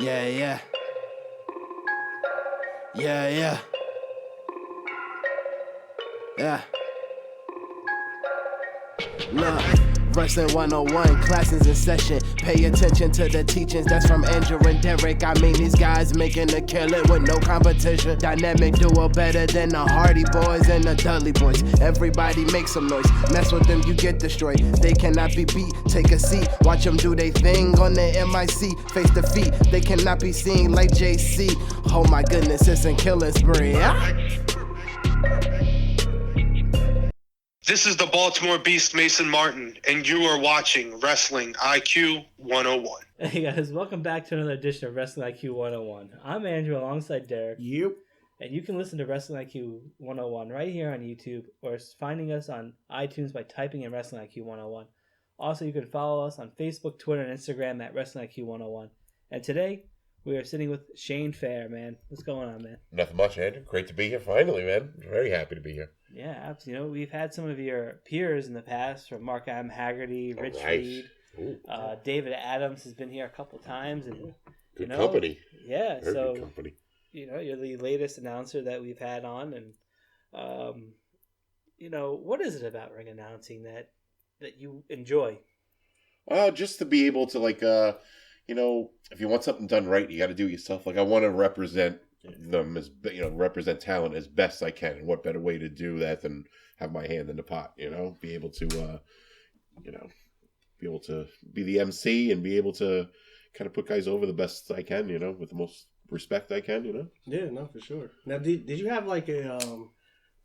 Yeah, yeah. Yeah, yeah. Yeah. Look, Wrestling 101, classes in session. Pay attention to the teachings, that's from Andrew and Derek. I mean, these guys making a killing with no competition. Dynamic duo better than the Hardy Boys and the Dudley Boys. Everybody make some noise, mess with them, you get destroyed. They cannot be beat, take a seat. Watch them do they thing on the MIC. Face defeat, they cannot be seen like JC. Oh my goodness, it's a killing spree. This is the Baltimore Beast, Mason Martin, and you are watching Wrestling IQ 101. Hey guys, welcome back to another edition of Wrestling IQ 101. I'm Andrew alongside Derek. Yep. And you can listen to Wrestling IQ 101 right here on YouTube or finding us on iTunes by typing in Wrestling IQ 101. Also, you can follow us on Facebook, Twitter, and Instagram at Wrestling IQ 101. And today, we are sitting with Shane Fair, man. What's going on, man? Nothing much, Andrew. Great to be here finally, man. Very happy to be here. Yeah, absolutely. You know, we've had some of your peers in the past, from Mark M. Haggerty, Rich Reed. David Adams has been here a couple times. And, good company. Yeah, Very so, good company. You know, you're the latest announcer that we've had on. And, you know, what is it about ring announcing that you enjoy? Just to be able to, you know, if you want something done right, you got to do it yourself. Like, I want to represent them as, you know, represent talent as best I can. And what better way to do that than have my hand in the pot, you know? Be able to, you know, be able to be the MC and be able to kind of put guys over the best I can, you know, with the most respect I can, you know? Yeah, no, for sure. Now, did you have like a,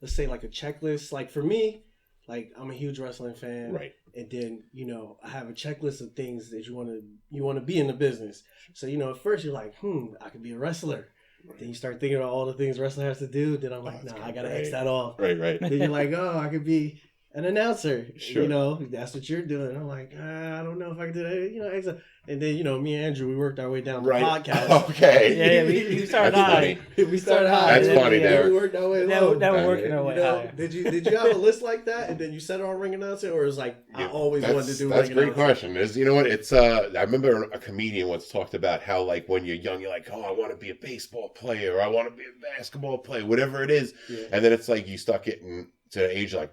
let's say like a checklist? Like for me, like I'm a huge wrestling fan. Right. And then, you know, I have a checklist of things that you want to be in the business. So, you know, at first you're like, I could be a wrestler. Right. Then you start thinking about all the things wrestler has to do. Then I'm like, I got to X that off. Right. Then you're like, I could be an announcer. Sure. You know, that's what you're doing. I'm like, I don't know if I can do that. You know, X. And then, you know, me and Andrew, we worked our way down the podcast. Okay. Yeah, we started high. We started high. That's funny, there. We worked our way low. Now we're working our way higher. Did you have a list like that, and then you set it on ring announcing, or is like I always wanted to do? That's a ring great question. Is you know what? It's I remember a comedian once talked about how like when you're young, you're like, I want to be a baseball player, or I want to be a basketball player, whatever it is, and then it's like you start getting to the age like,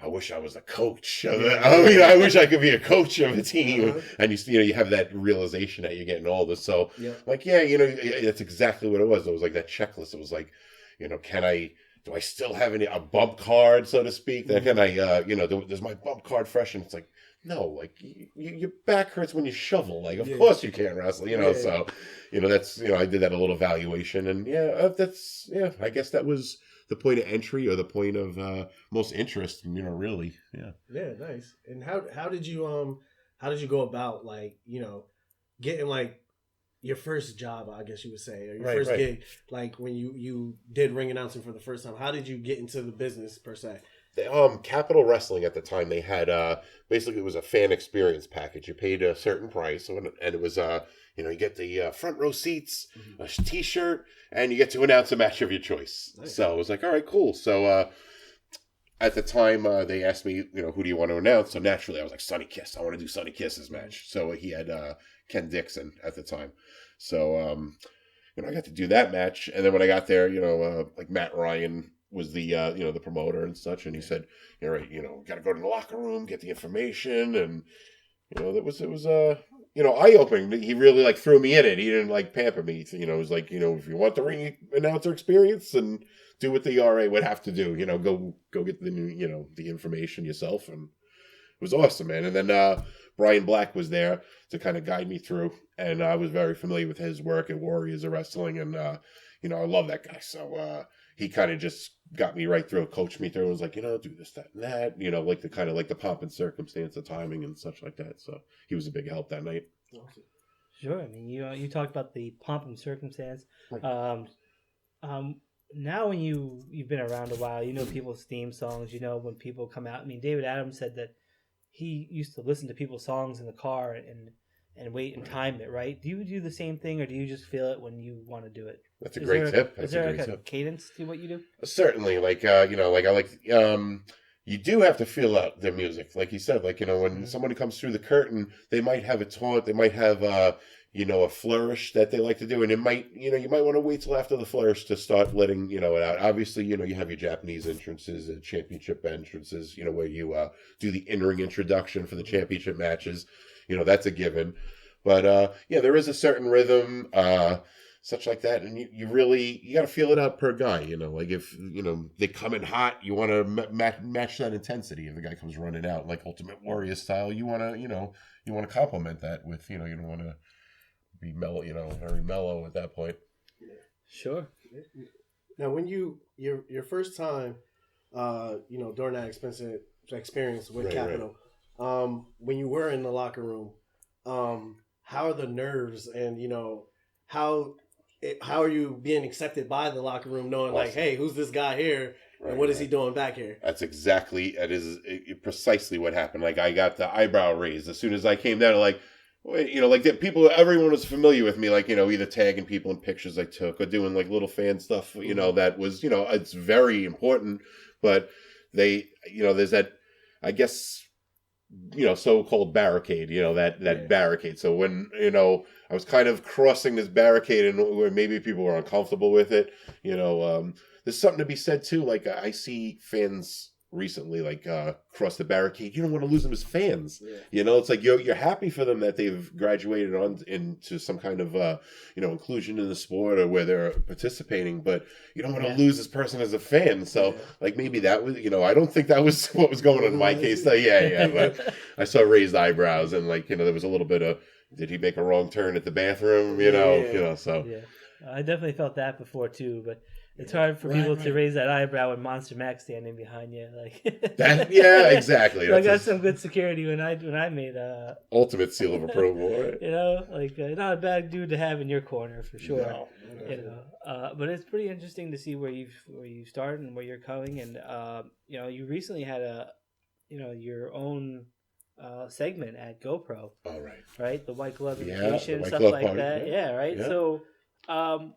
I wish I was a coach. I wish I could be a coach of a team. And you have that realization that you're getting older. So like, you know, that's exactly what it was. It was like that checklist. It was like, you know, do I still have a bump card, so to speak? That can I, you know, does my bump card fresh? And it's like, no, like your back hurts when you shovel. Like, of course you can't wrestle, you know? So, you know, that's, you know, I did that a little evaluation and I guess that was the point of entry or the point of most interest, you know, really. Yeah, nice. And how did you go about, like, you know, getting like your first job, I guess you would say, or your first gig, like when you did ring announcing for the first time? How did you get into the business per se? Capital Wrestling at the time, they had basically it was a fan experience package. You paid a certain price, and it was you know, you get the front row seats, a T-shirt, and you get to announce a match of your choice. Nice. So I was like, all right, cool. So at the time, they asked me, you know, who do you want to announce? So naturally, I was like, Sonny Kiss. I want to do Sonny Kiss's match. So he had Ken Dixon at the time. So you know, I got to do that match, and then when I got there, you know, like Matt Ryan was the you know, the promoter and such, and he said, "All right, you know, got to go to the locker room, get the information," and you know, it was you know, eye opening. He really like threw me in it. He didn't like pamper me. You know, it was like, you know, if you want the ring announcer experience, and do what the RA would have to do. You know, go get the you know, the information yourself, and it was awesome, man. And then Brian Black was there to kind of guide me through, and I was very familiar with his work at Warriors of Wrestling, and you know, I love that guy. So he kind of just got me right through, coached me through, and was like, you know, do this, that, and that, you know, like the kind of like the pomp and circumstance, the timing and such like that. So he was a big help that night. Sure. I mean, you talked about the pomp and circumstance. Right. Now when you've been around a while, you know people's theme songs, you know when people come out. I mean, David Adams said that he used to listen to people's songs in the car and wait and time it, right? Do you do the same thing, or do you just feel it when you want to do it? That's a great tip. Is there a cadence to what you do? Certainly, like you know, like I like you do have to feel out their music, like you said. Like, you know, when somebody comes through the curtain, they might have a taunt, they might have a flourish that they like to do. And it might, you might want to wait till after the flourish to start letting, it out. Obviously, you have your Japanese entrances and championship entrances, where you do the in-ring introduction for the championship matches. That's a given. But, there is a certain rhythm, such like that. And you got to feel it out per guy, like if, they come in hot, you want to match that intensity. If the guy comes running out like Ultimate Warrior style, you want to, you want to complement that with, you don't want to be mellow, very mellow at that point. Sure. Now, when your first time, during that experience with Capital, when you were in the locker room, how are the nerves and how are you being accepted by the locker room, knowing like, hey, who's this guy here, and what is he doing back here? That is precisely what happened. Like I got the eyebrow raised as soon as I came down. Like, like the people, everyone was familiar with me, like, either tagging people in pictures I took or doing like little fan stuff, that was, it's very important, but they, there's that, I guess, so-called barricade, that barricade. So when, I was kind of crossing this barricade and where maybe people were uncomfortable with it, there's something to be said too. Like I see fans recently like cross the barricade. You don't want to lose them as fans. It's like you're happy for them that they've graduated on into some kind of inclusion in the sport or where they're participating, but you don't want to lose this person as a fan. So like maybe that was, I don't think that was what was going on in my case. So, but I saw raised eyebrows and like, there was a little bit of, did he make a wrong turn at the bathroom? So I definitely felt that before too, but it's hard for people to raise that eyebrow with Monster Max standing behind you, like that. Yeah, exactly. So I got some good security when I made ultimate seal of approval. Right? Not a bad dude to have in your corner for sure. No. But it's pretty interesting to see where you started and where you're going, and you recently had your own segment at GoPro. All right. Right, the white glove invitation, stuff like party, that. Yeah, right. Yeah. So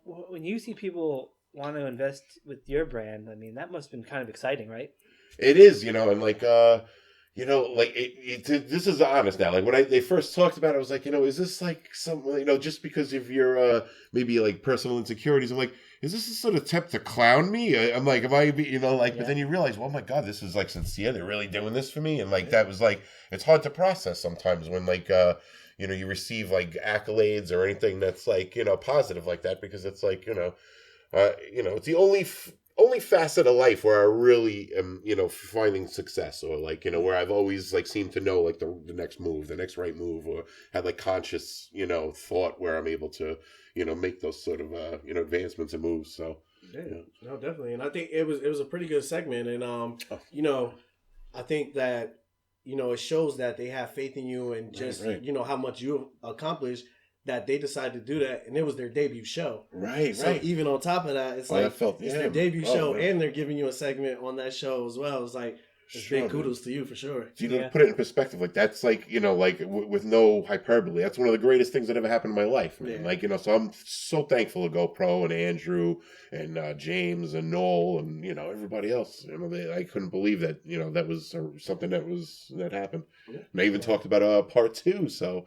when you see people want to invest with your brand, I mean, that must have been kind of exciting, right? It is, and like, this is honest now. Like when they first talked about it, I was like, is this like some, just because of your maybe like personal insecurities, I'm like, is this a sort of attempt to clown me? I'm like, am I, but then you realize, well, oh my God, this is like sincere. They're really doing this for me. And like, that was like, it's hard to process sometimes when like, you receive like accolades or anything that's like, positive like that, because it's like, it's the only facet of life where I really am, finding success, or like, where I've always like seemed to know like the next move, the next right move, or had like conscious, thought where I'm able to, make those sort of, advancements and moves. So, no, definitely. And I think it was a pretty good segment. And, I think that, it shows that they have faith in you and just, how much you've accomplished, that they decided to do that, and it was their debut show. Right. So even on top of that, it's it's their debut show, and they're giving you a segment on that show as well. It's like, it's big kudos to you for sure. To put it in perspective, like that's like, with no hyperbole, that's one of the greatest things that ever happened in my life, man. Yeah. Like, so I'm so thankful to GoPro and Andrew and James and Noel and, everybody else. I couldn't believe that, that was something that happened. Yeah. And I even talked about part 2, so,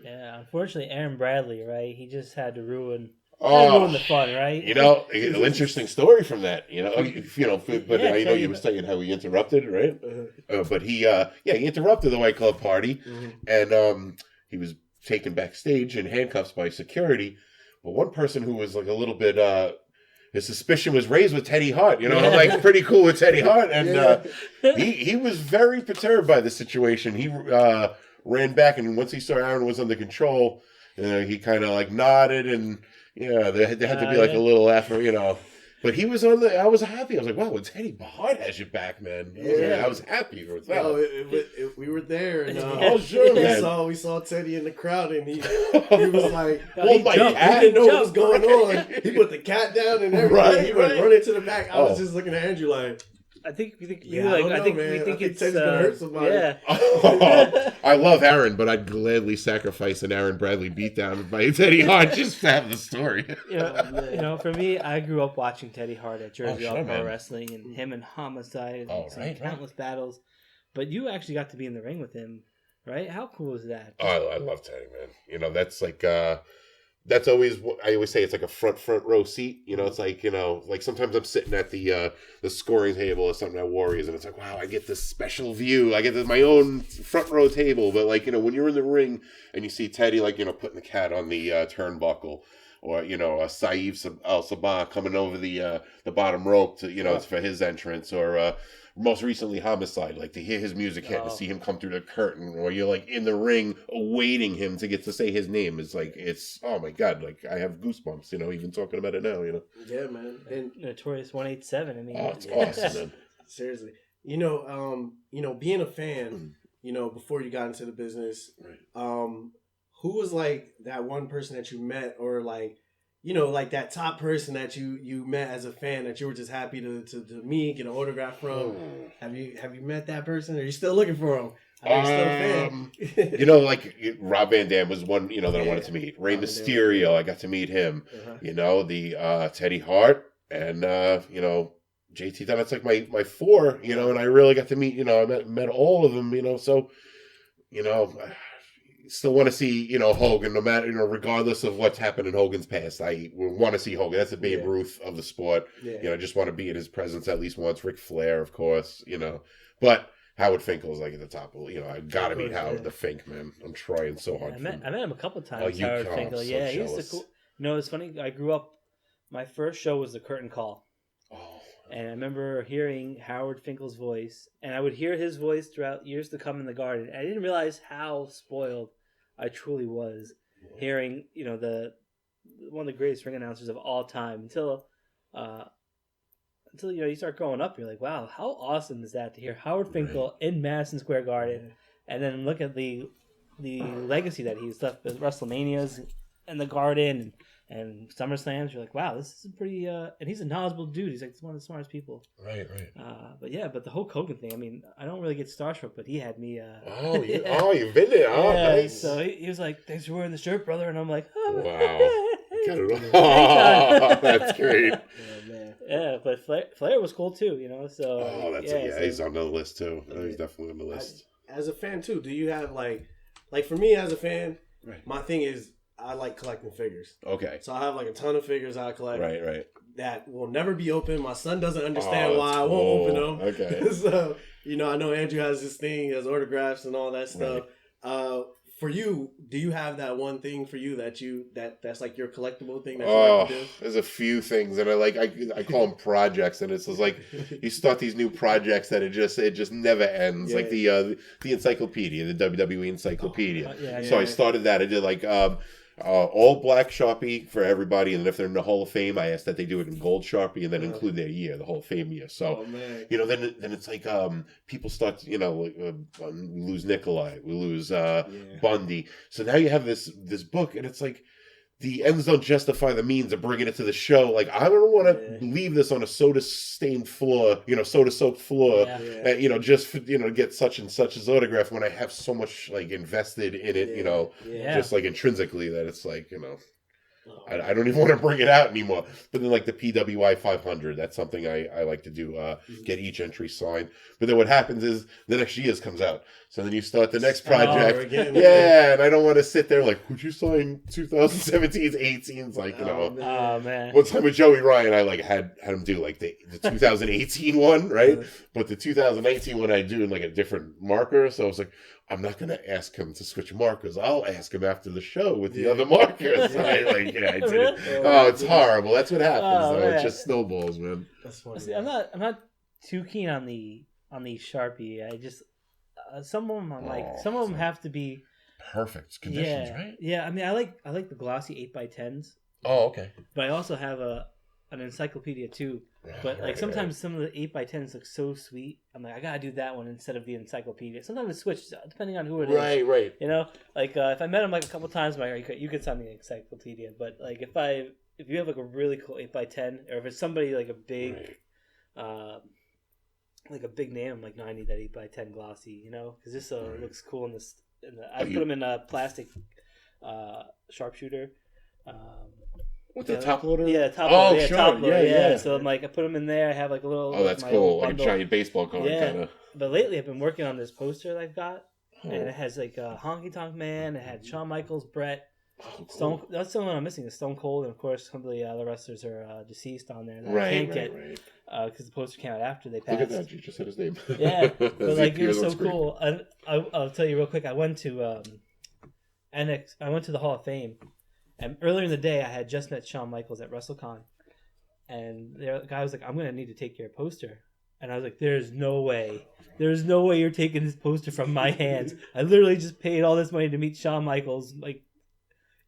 Yeah, unfortunately, Aaron Bradley, right? He just had to ruin the fun, right? An interesting story from that, but I know you were saying how he interrupted, right? But he interrupted the White Glove party, and he was taken backstage in handcuffs by security. But one person who was like a little bit, his suspicion was raised with Teddy Hart. I'm like pretty cool with Teddy Hart, and he was very perturbed by the situation. He ran back, and once he saw Aaron was under control, he kind of like nodded, and there had to be like a little effort, But he was I was happy. I was like, wow, Teddy Hart has your back, man. I was happy with that. No, we were there, and sure, man. We saw Teddy in the crowd, and he was like, my cat. He didn't know what was going on. He put the cat down and everything. He went running to the back. I was just looking at Andrew like, I think we think it's Teddy's gonna hurt somebody. Yeah. I love Aaron, but I'd gladly sacrifice an Aaron Bradley beatdown by Teddy Hart just to have the story. For me, I grew up watching Teddy Hart at Jersey All Pro Wrestling, and him and Homicide, and countless battles. But you actually got to be in the ring with him right? How cool is that? Oh, I love Teddy, man. You know, that's like that's always what I always say. It's like a front row seat. You know, it's like, you know, like sometimes I'm sitting at the scoring table or something at Warriors, and it's like, wow, I get this special view. I get my own front row table. But like, you know, when you're in the ring and you see Teddy, like, you know, putting the cat on the turnbuckle, or, you know, Saif Al-Sabah coming over the bottom rope to, you know, for his entrance, or most recently Homicide, like to hear his music hit and see him come through the curtain, or you're like in the ring awaiting him to get to say his name. It's like, it's, oh my God, like I have goosebumps, you know, even talking about it now, you know. Yeah, man. And Notorious 187. I mean, oh, it's awesome, man. Seriously. You know, being a fan, you know, before you got into the business, who was like that one person that you met, or like, you know, like that top person that you met as a fan that you were just happy to meet, get an autograph from? Have you met that person? Are you still looking for him? Are you still a fan? You know, like Rob Van Dam was one, you know, that I wanted to meet. Rey Mysterio, I got to meet him. You know, the Teddy Hart, and you know, JT. That's like my four. You know, and I really got to meet. You know, I met all of them. You know, so you know. Still want to see, you know, Hogan, no matter, you know, regardless of what's happened in Hogan's past. I want to see Hogan. That's the Babe Ruth of the sport. You know, I just want to be in his presence at least once. Ric Flair, of course, you know. But Howard Finkel is like at the top. You know, I got to meet Howard the Fink, man. I'm trying so hard. I met him a couple of times. Oh, Howard Finkel. So yeah, jealous. he's the cool. You know, it's funny. I grew up. My first show was the Curtain Call. Oh. And I remember hearing Howard Finkel's voice, and I would hear his voice throughout years to come in the Garden. I didn't realize how spoiled I truly was hearing, you know, one of the greatest ring announcers of all time until you know, you start growing up. You're like, wow, how awesome is that to hear Howard Finkel in Madison Square Garden, and then look at the legacy that he's left with WrestleManias in the Garden and SummerSlams. You're like, wow, this is a pretty and he's a knowledgeable dude. He's like one of the smartest people. Right. But the whole Hogan thing, I mean, I don't really get starstruck, but he had me you've been there. Oh, nice. So he was like, thanks for wearing the shirt, brother. And I'm like, oh. Wow. That's great. Yeah, man. Yeah, but Flair was cool too, you know. So he's on the list too. He's definitely on the list. As a fan too, do you have like for me as a fan, my thing is I like collecting figures. Okay. So I have like a ton of figures I collect. Right. That will never be open. My son doesn't understand why I won't open them. Okay. So, you know, I know Andrew has this thing, he has autographs and all that stuff. Right. For you, do you have that one thing for you that's like your collectible thing that you like to do? There's a few things, and I call them projects, and it's just like you start these new projects that it just never ends. Yeah. Like the encyclopedia, the WWE encyclopedia. So I started that. I did like all black Sharpie for everybody, and if they're in the Hall of Fame, I asked that they do it in gold Sharpie and then include their year, the Hall of Fame year. So you know, then it's like people start, you know, we lose Nikolai, we lose Bundy. So now you have this book, and it's like the ends don't justify the means of bringing it to the show. Like, I don't want to leave this on a soda-stained floor, you know, soda-soaked floor, you know, just for, you know, get such and such's autograph when I have so much, like, invested in it, you know, just, like, intrinsically that it's, like, you know, I don't even want to bring it out anymore. But then, like, the PWI 500, that's something I like to do, get each entry signed. But then what happens is the next year's comes out. So then you start the next project. And I don't want to sit there like, would you sign 2017's 18's? Like, you know. Oh, man. One time with Joey Ryan, I, like, had him do, like, the 2018 one, right? But the 2019 one, I do in, like, a different marker. So I was like, I'm not going to ask him to switch markers. I'll ask him after the show with the other markers. I did it. Oh, it's horrible. That's what happens, though. It just snowballs, man. That's funny. See, I'm not too keen on the Sharpie. I just some of them I'm like some of them have to be perfect conditions, right? Yeah, I mean, I like the glossy 8x10s. Oh, okay. But I also have an encyclopedia too. But like sometimes some of the 8x10s look so sweet. I'm like, I gotta do that one instead of the encyclopedia. Sometimes it switches depending on who it is. Right. You know, like if I met him like a couple times, I'm like, you could sign me an encyclopedia. But like if you have like a really cool 8x10, or if it's somebody like a big, like a big name, I'm like, no, I need that 8x10 glossy. You know, because this looks cool in this. I put them in a plastic sharpshooter. With the top loader? Yeah, top loader. Oh, sure. Top loader, yeah. So I'm like, I put them in there. I have like a little. Oh, that's cool. Like a giant baseball card, kind of. But lately, I've been working on this poster that I've got. and it has like Honky Tonk Man. It had Shawn Michaels, Bret, Stone. That's the one I'm missing. Is Stone Cold, and of course, some of the other wrestlers are deceased on there. That I can't get because the poster came out after they passed. Look at that! You just said his name. Yeah, but like it was so cool. I'll tell you real quick. I went to I went to the Hall of Fame, and earlier in the day, I had just met Shawn Michaels at WrestleCon, and the guy was like, "I'm gonna need to take your poster," and I was like, "There's no way." You're taking this poster from my hands. I literally just paid all this money to meet Shawn Michaels. Like,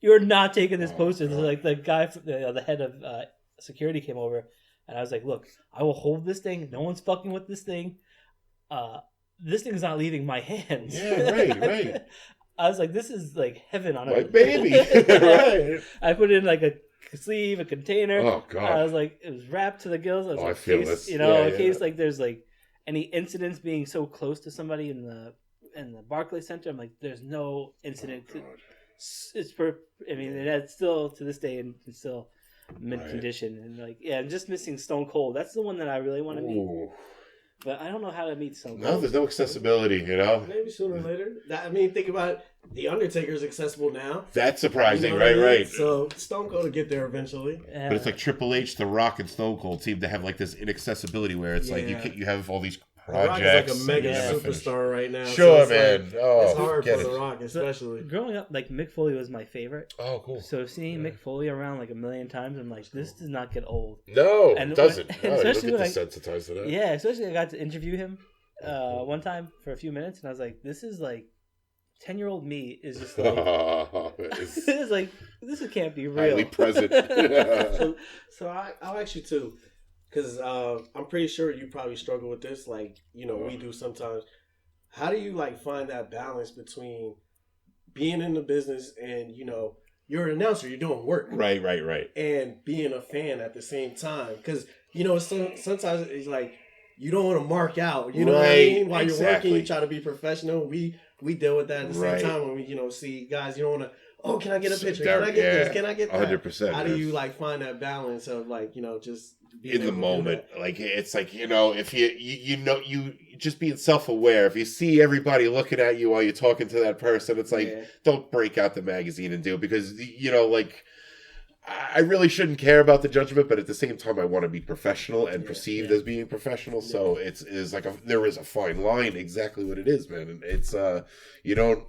you're not taking this poster. Like the guy, the head of security came over, and I was like, "Look, I will hold this thing. No one's fucking with this thing. This thing's not leaving my hands." Yeah, right. I was like, "This is like heaven on earth." My baby, right? I put it in like a sleeve, a container. Oh god! I was like, it was wrapped to the gills. I was like, I feel case, this. in case like there's like any incidents being so close to somebody in the Barclays Center. I'm like, there's no incident. It's I mean, it's still to this day and it's still mint condition. And like, yeah, I'm just missing Stone Cold. That's the one that I really want to meet. But I don't know how to meet Stone Cold. No, there's no accessibility, you know? Maybe sooner or later. I mean, think about it. The Undertaker's accessible now. That's surprising, You know what I mean? right. So Stone Cold will get there eventually. Yeah. But it's like Triple H, The Rock, and Stone Cold seem to have like this inaccessibility where it's like you have all these projects. The Rock is like a mega and superstar right now. Sure, so man. Like, oh, it's hard for it. The Rock, especially. Growing up, like Mick Foley was my favorite. Oh, cool. So seeing Mick Foley around like a million times, I'm like, this does not get old. No, And it doesn't. when- No, you don't especially get when desensitized to that. Yeah, especially I got to interview him one time for a few minutes, and I was like, this is like 10-year-old me is just like, it's like this can't be real. Highly present. So I'll ask you too, because I'm pretty sure you probably struggle with this. Like, you know, we do sometimes. How do you like find that balance between being in the business and, you know, you're an announcer, you're doing work, right, and being a fan at the same time? Because, you know, sometimes it's like you don't want to mark out. You know what I mean? While you're working, you try to be professional. We deal with that at the same time when we, you know, see guys. You don't want to. Oh, can I get a picture? Can I get this? Can I get that? 100%. How do you like find that balance of like, you know, just being in the moment? Like it's like, you know, if you know, you just being self-aware. If you see everybody looking at you while you're talking to that person, it's like don't break out the magazine and do it, because you know, like I really shouldn't care about the judgment, but at the same time I want to be professional and perceived as being professional. So it's like there is a fine line. Exactly what it is, man. And it's you don't.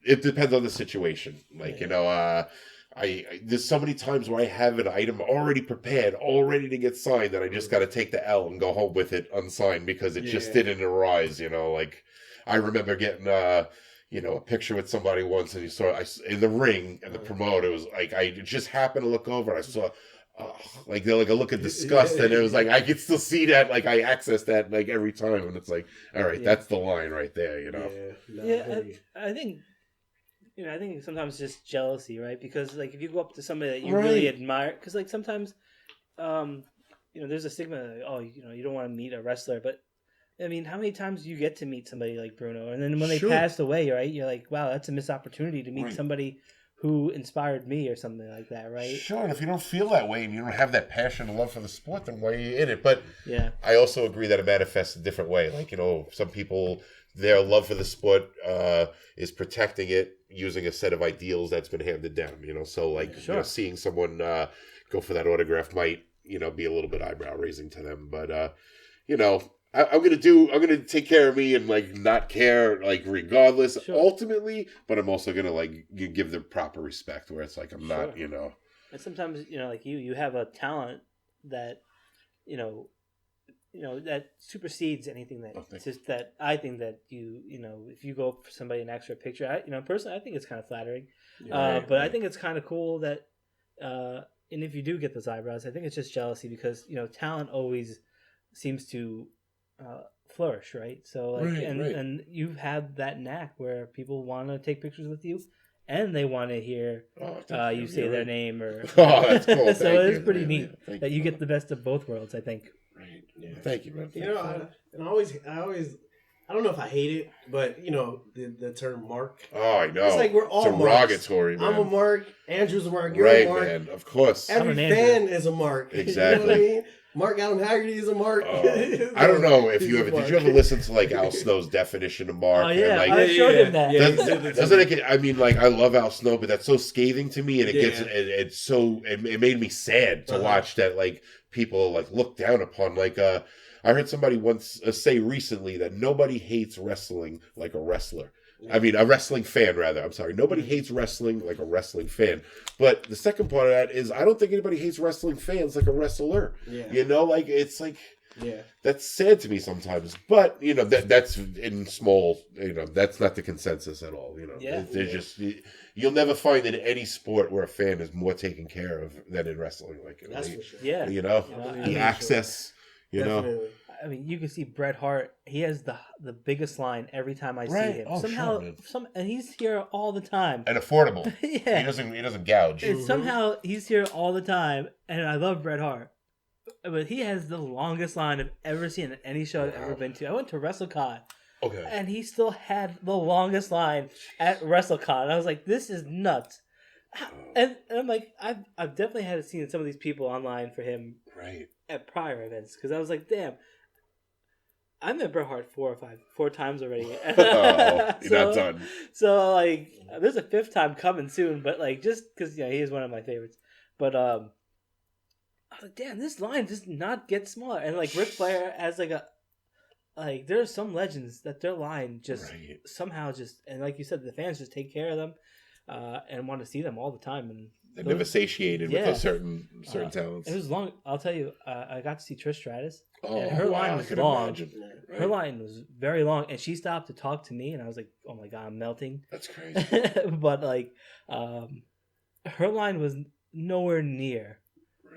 It depends on the situation. Like, you know, there's so many times where I have an item already prepared, all ready to get signed, that I just got to take the L and go home with it unsigned because it just didn't arise. You know, like I remember getting you know, a picture with somebody once, and you saw in the ring, and the promoter was like, I just happened to look over, and I saw like a look of disgust, and it was like I could still see that, like I access that like every time, and it's like, all right, that's the line right there, you know. I think. You know, I think sometimes it's just jealousy, right? Because, like, if you go up to somebody that you really admire, because, like, sometimes, you know, there's a stigma, like, oh, you know, you don't want to meet a wrestler, but, I mean, how many times do you get to meet somebody like Bruno? And then when they passed away, right, you're like, wow, that's a missed opportunity to meet somebody who inspired me or something like that, right? Sure, and if you don't feel that way and you don't have that passion and love for the sport, then why are you in it? But I also agree that it manifests a different way. Like, you know, some people, their love for the sport is protecting it using a set of ideals that's been handed down, you know. So, like, you know, seeing someone go for that autograph might, you know, be a little bit eyebrow raising to them. But, you know, I'm gonna take care of me and like not care, like regardless ultimately, but I'm also gonna like give the proper respect where it's like I'm not, you know. And sometimes, you know, like you have a talent that, you know that supersedes anything that it's just that I think that you know, if you go for somebody and ask for a picture, you know, personally I think it's kind of flattering, but I think it's kind of cool that and if you do get those eyebrows, I think it's just jealousy, because, you know, talent always seems to flourish, right? So like, and you have that knack where people want to take pictures with you, and they want to hear you say their name, or that's cool. So it's pretty neat that you get the best of both worlds, I think. Right. Yeah. Thank you, man. You know, I I don't know if I hate it, but you know the term mark. Oh, I know. It's like we're all derogatory, man. I'm a mark. Andrew's a mark. You're right, a mark. man. Of course. Every fan is a mark. Exactly. You know what I mean? Mark Adam Haggerty is a mark. I don't know if you ever did. You ever listen to like Al Snow's definition of mark? Oh yeah, and, like, I showed him that. Doesn't it get? I mean, like I love Al Snow, but that's so scathing to me, and it gets. It's so. It made me sad to watch that. Like people like look down upon. Like I heard somebody once say recently that nobody hates wrestling like a wrestler. I mean, a wrestling fan, rather. I'm sorry. Nobody hates wrestling like a wrestling fan. But the second part of that is I don't think anybody hates wrestling fans like a wrestler. Yeah. You know, like, it's like, that's sad to me sometimes. But, you know, that's in small, you know, that's not the consensus at all. You know, they're just, you'll never find in any sport where a fan is more taken care of than in wrestling. Like, that's for sure. Yeah. You know, the access, you know. I mean, you can see Bret Hart. He has the biggest line every time I see him. Oh, somehow, and he's here all the time. And affordable. Yeah, he doesn't gouge. And somehow he's here all the time, and I love Bret Hart, but he has the longest line I've ever seen at any show I've ever been to. I went to WrestleCon. Okay. And he still had the longest line at WrestleCon. And I was like, this is nuts. And I'm like, I've definitely had seen some of these people online for him at prior events, because I was like, damn. I met Bret Hart four times already. You're not done. So like, there's a fifth time coming soon, but like, just because he is one of my favorites. But I was like, damn, this line does not get smaller. And like Ric Flair has like there are some legends that their line just somehow just, and like you said, the fans just take care of them and want to see them all the time. And they're never satiated with those certain talents. It was long. I'll tell you, I got to see Trish Stratus. Oh, and her line was long. Imagine. Her line was very long, and she stopped to talk to me, and I was like, "Oh my god, I'm melting." That's crazy. But like, her line was nowhere near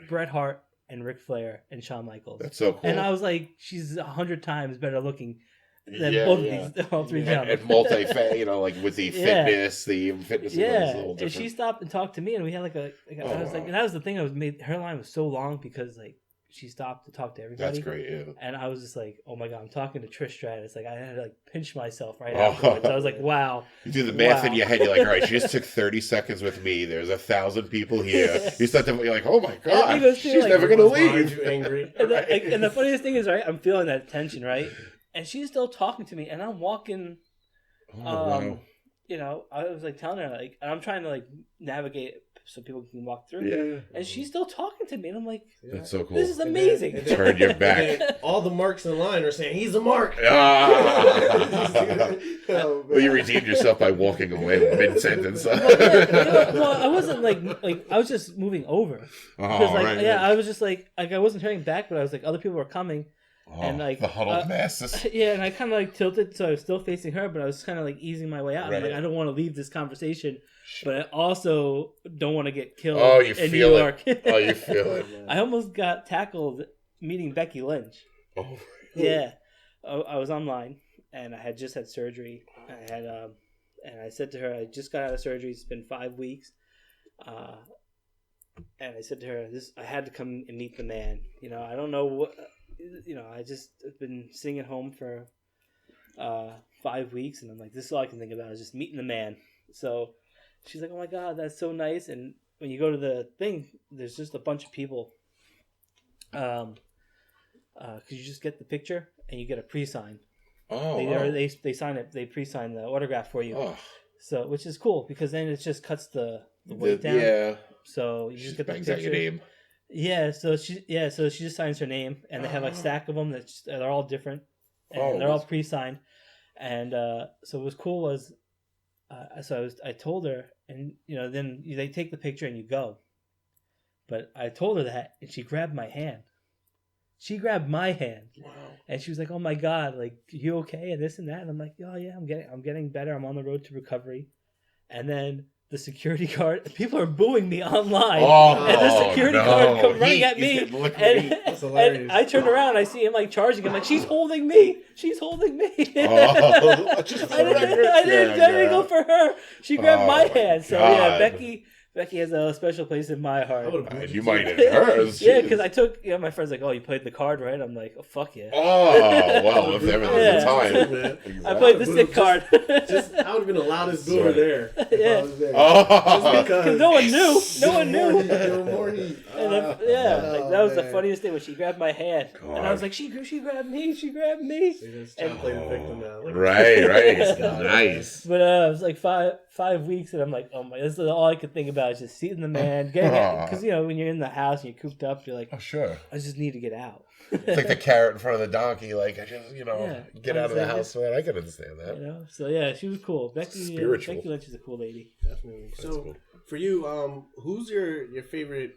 Bret Hart and Ric Flair and Shawn Michaels. That's so cool. And I was like, she's 100 times better looking than both of these, all three gentlemen. And multi, you know, like with the fitness, is a little different. And she stopped and talked to me, and we had like I was like, and that was the thing that was made. Her line was so long because like she stopped to talk to everybody. That's great, yeah. And I was just like, oh my god, I'm talking to Trish Stratus. Like I had to like pinch myself right afterwards. I was like, wow. You do the math in your head. You're like, all right, she just took 30 seconds with me. There's 1,000 people here. You start to, you're like, oh my god, she's never gonna leave. You angry? And the funniest thing is, right, I'm feeling that tension, right, and she's still talking to me, and I'm walking. Wow. You know, I was like telling her like, and I'm trying to like navigate so people can walk through. Yeah. And she's still talking to me, and I'm like, that's so cool. This is amazing. And then, turn your back. All the marks in the line are saying he's a mark. Well, you redeemed yourself by walking away mid sentence. Well, I wasn't like I was just moving over. Because I was just like I wasn't turning back, but I was like other people were coming. And like the huddled masses. Yeah, and I kind of like tilted, so I was still facing her, but I was kind of like easing my way out. I'm like, I don't want to leave this conversation, but I also don't want to get killed. Oh, you in feel New York. it. Oh, you feel it. I almost got tackled meeting Becky Lynch. Oh, yeah. I was online, and I had just had surgery. I had and I said to her, I just got out of surgery. It's been 5 weeks. And I said to her, I had to come and meet the man. You know, I don't know what. You know, I just have been sitting at home for 5 weeks, and I'm like, this is all I can think about is just meeting the man. So she's like, oh my god, that's so nice. And when you go to the thing, there's just a bunch of people. Because you just get the picture and you get a pre-sign. Oh, they sign it. They pre-sign the autograph for you. Oh. So which is cool because then it just cuts the weight down. Yeah. So you just get the bangs picture. out your name. Yeah, so she just signs her name, and they have like a stack of them they're all different, and they're all pre-signed, and so what was cool was, I told her, and you know then they take the picture and you go, but I told her that, and she grabbed my hand. She grabbed my hand, and she was like, "Oh my god, like you okay?" and this and that, and I'm like, "Oh yeah, I'm getting better. I'm on the road to recovery," and then. The security guard, people are booing me online, and the security guard come running at me, and I turn around, I see him like charging. I'm like, she's holding me. Just for the record. I didn't go for her. She grabbed my hand. So yeah, Becky has a special place in my heart. You might in hers. Yeah, because I took, my friend's like, oh, you played the card, right? I'm like, oh, fuck yeah. Oh, well, if everything's the time. Exactly. I played the stick card. I would have been the loudest booer there. Yeah. I was there. Oh. Because no one knew. No one knew. More heat. That was the funniest thing when she grabbed my hand. God. And I was like, she grabbed me. She grabbed me. And play the victim now. Right. Nice. But it was like five weeks, and I'm like, oh my, this is all I could think about is just seeing the man, getting out. Because, when you're in the house and you're cooped up, you're like, oh, sure. I just need to get out. It's like the carrot in front of the donkey. Like, I just, get out of the house, man. I can understand that. So, yeah, she was cool. Becky Lynch is a cool lady. Definitely. So, for you, who's your favorite?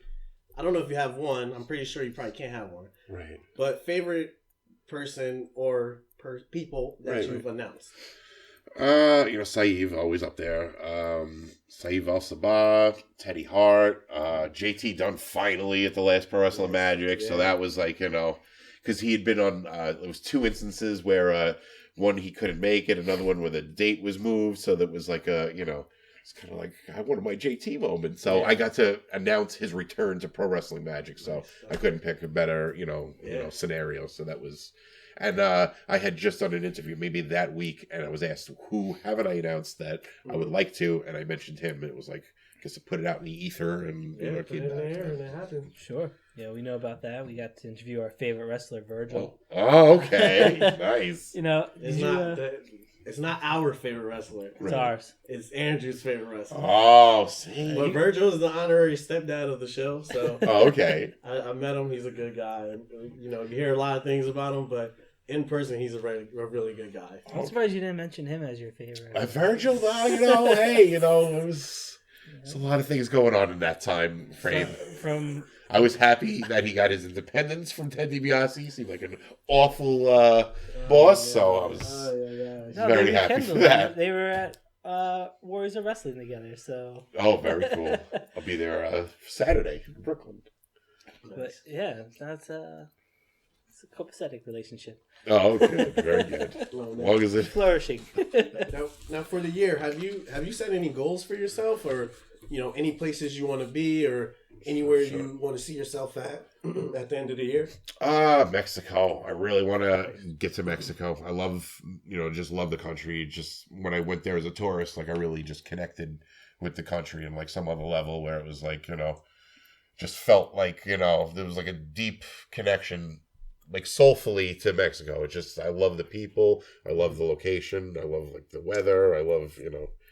I don't know if you have one. I'm pretty sure you probably can't have one. Right. But favorite person or people that you've announced? Saeed, always up there. Saeed Al-Sabah, Teddy Hart, JT Dunn finally at the last Pro Wrestling Magic. Yeah. So that was like, because he had been on, there was 2 instances where one he couldn't make it, another one where the date was moved. So that was like it's kind of like one of my JT moments. So I got to announce his return to Pro Wrestling Magic. So I couldn't pick a better, scenario. So that was... And I had just done an interview maybe that week, and I was asked, who haven't I announced that I would like to? And I mentioned him, and it was like, I guess to put it out in the ether. And, put it in there, and it happened. Sure. Yeah, we know about that. We got to interview our favorite wrestler, Virgil. Oh, okay. Nice. It's not our favorite wrestler. It's ours. It's Andrew's favorite wrestler. Oh, see. But Virgil is the honorary stepdad of the show, so. Oh, okay. I met him. He's a good guy. You hear a lot of things about him, but in person, he's a really good guy. I'm surprised you didn't mention him as your favorite. Virgil, it was a lot of things going on in that time frame. I was happy that he got his independence from Ted DiBiase. He seemed like an awful boss, so I was very happy for that. They were at Warriors of Wrestling together, so... Oh, very cool. I'll be there Saturday in Brooklyn. But yeah, it's a copacetic relationship. Oh, okay. Very good. As long as it's flourishing. Now, for the year, have you set any goals for yourself, or any places you want to be, or anywhere you want to see yourself at the end of the year? Mexico. I really want to get to Mexico. I love, just love the country. Just when I went there as a tourist, like I really just connected with the country on like some other level where it was like, just felt like, there was like a deep connection, like soulfully to Mexico. It just, I love the people. I love the location. I love like the weather. I love,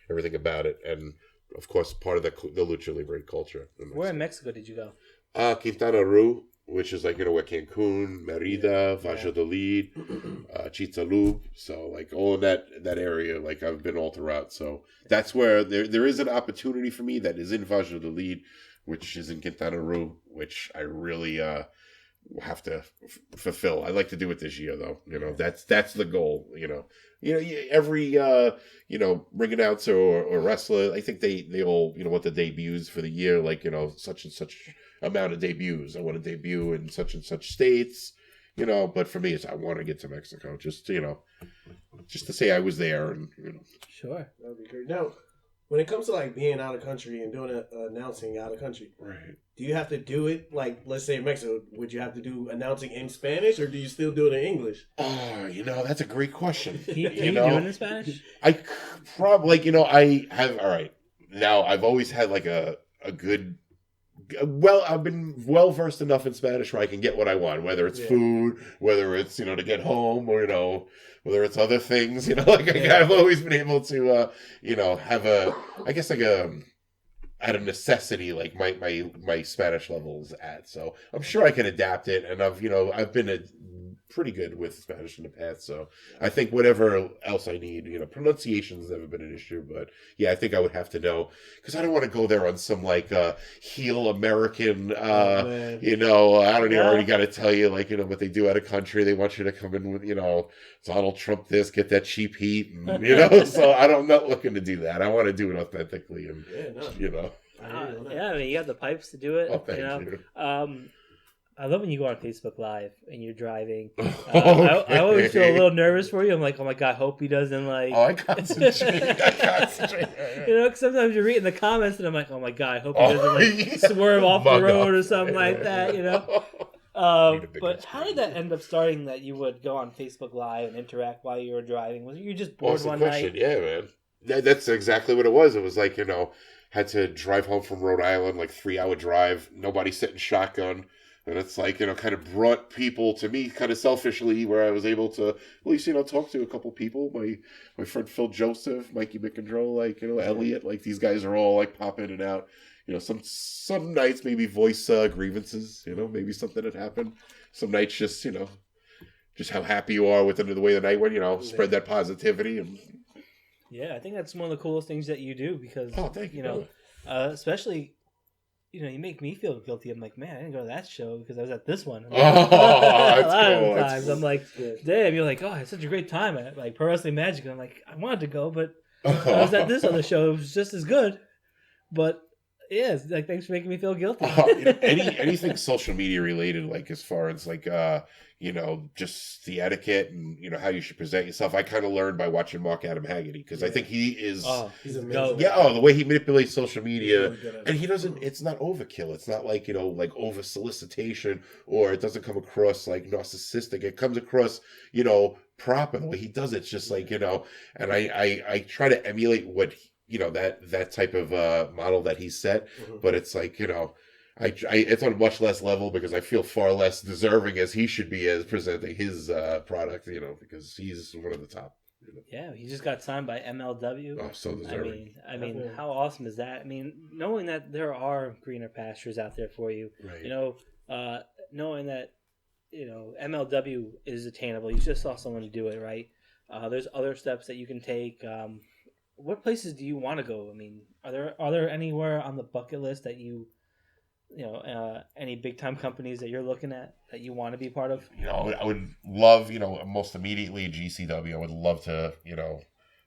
everything about it. And of course, part of the Lucha Libre culture. Where in Mexico did you go? Quintana Roo, which is like, where Cancun, Merida, Valladolid, Chicxulub. So like all of that area, like I've been all throughout. So that's where there is an opportunity for me that is in Valladolid, which is in Quintana Roo, which I really have to fulfill. I'd like to do it this year though. That's the goal, every ring announcer or wrestler, I think they all want the debuts for the year, like such and such amount of debuts. I want to debut in such and such states, but for me it's I want to get to Mexico just just to say I was there and Sure, that'd be great. Now, when it comes to like being out of country and doing announcing out of country, right? Do you have to do it like, let's say in Mexico, would you have to do announcing in Spanish, or do you still do it in English? Oh, that's a great question. Can you do it in Spanish? I probably, I have, all right. Now, I've always had like a good, I've been well versed enough in Spanish where I can get what I want, whether it's food, whether it's, to get home, or, whether it's other things, I've always been able to, have out of necessity, like my Spanish levels at. So I'm sure I can adapt it, and I've been pretty good with Spanish in the past. So I think whatever else I need, pronunciation's never been an issue, but yeah, I think I would have to know, because I don't want to go there on some like heel American, I don't know, I already got to tell you, like, what they do out of country. They want you to come in with, Donald Trump this, get that cheap heat, and, so I'm not looking to do that. I want to do it authentically, and, I mean, you have the pipes to do it. Oh, thank you. I love when you go on Facebook Live and you're driving. I always feel a little nervous for you. I'm like, oh my god, hope he doesn't like. Oh, I concentrate. You know, 'cause sometimes you're reading the comments and I'm like, oh my god, hope he doesn't like swerve off the road or something like that. You know. But how did that end up starting? That you would go on Facebook Live and interact while you were driving? Was you just bored one night? Yeah, man. That's exactly what it was. It was like, had to drive home from Rhode Island, like 3-hour drive. Nobody sitting shotgun. And it's like, kind of brought people to me kind of selfishly where I was able to at least, talk to a couple people. My friend Phil Joseph, Mikey McEndrow, like, Elliot, like these guys are all like pop in and out. Some nights maybe voice grievances, maybe something had happened. Some nights just, just how happy you are with the way the night went, spread that positivity. And yeah, I think that's one of the coolest things that you do because, thank you, especially... you make me feel guilty. I'm like, man, I didn't go to that show because I was at this one. That's cool. A lot of times I'm like, damn, you're like, oh, I had such a great time at like Pro Wrestling Magic. And I'm like, I wanted to go, but I was at this other show. It was just as good. But yeah, it's like, thanks for making me feel guilty. Anything social media related, like as far as like, just the etiquette and, how you should present yourself. I kind of learned by watching Mark Adam Haggerty because I think he is. Oh, he's amazing. Yeah. The way he manipulates social media, and he doesn't. It's not overkill. It's not like like over solicitation, or it doesn't come across like narcissistic. It comes across proper. The way he does it's just like and I try to emulate what that type of model that he set, but it's like it's on a much less level because I feel far less deserving as he should be as presenting his product, because he's one of the top. Yeah, he just got signed by MLW. Oh, so deserving. I mean, how awesome is that? I mean, knowing that there are greener pastures out there for you, right. Knowing that, MLW is attainable. You just saw someone do it, right? There's other steps that you can take. What places do you want to go? I mean, are there anywhere on the bucket list that any big time companies that you're looking at that you want to be part of? I would love, most immediately GCW. I would love to,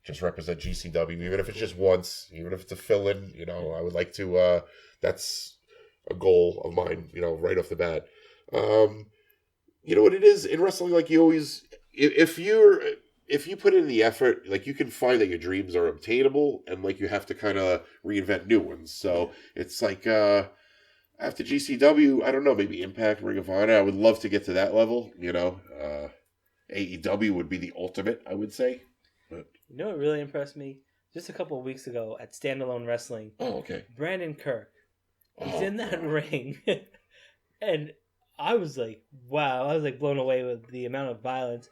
just represent GCW, even if it's just once, even if it's a fill-in. I would like to. That's a goal of mine. Right off the bat. What it is in wrestling. Like you always, if you put in the effort, like you can find that your dreams are obtainable, and like you have to kind of reinvent new ones. So it's like after GCW, I don't know, maybe Impact, Ring of Honor. I would love to get to that level. AEW would be the ultimate, I would say. But what really impressed me? Just a couple of weeks ago at Standalone Wrestling. Oh, okay. Brandon Kirk. He's in that ring, and I was like, wow! I was like blown away with the amount of violence.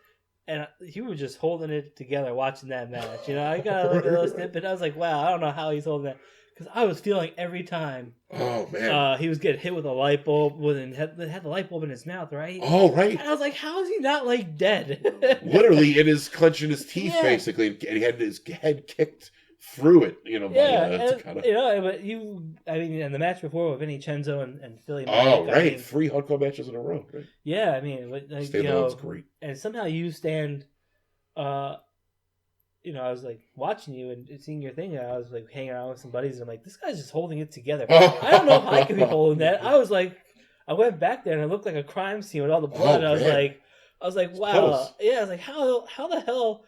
And he was just holding it together watching that match. I got to look at those snippets. I was like, wow, I don't know how he's holding that. Because I was feeling every time. Oh, man. He was getting hit with a light bulb. Had the light bulb in his mouth, right? Oh, right. And I was like, how is he not, like, dead? Literally, clenching his teeth, basically. And he had his head kicked through it, and the match before with Vincenzo and Philly Mike. Oh, right. 3 hardcore matches in a row. Right? Yeah, I mean, Standalone's great. And somehow you stand, I was like watching you and seeing your thing, and I was like hanging around with some buddies, and I'm like, this guy's just holding it together. I don't know if I could be holding that. I was like, I went back there and it looked like a crime scene with all the blood. And I was like, wow. Close. Yeah, I was like, how the hell,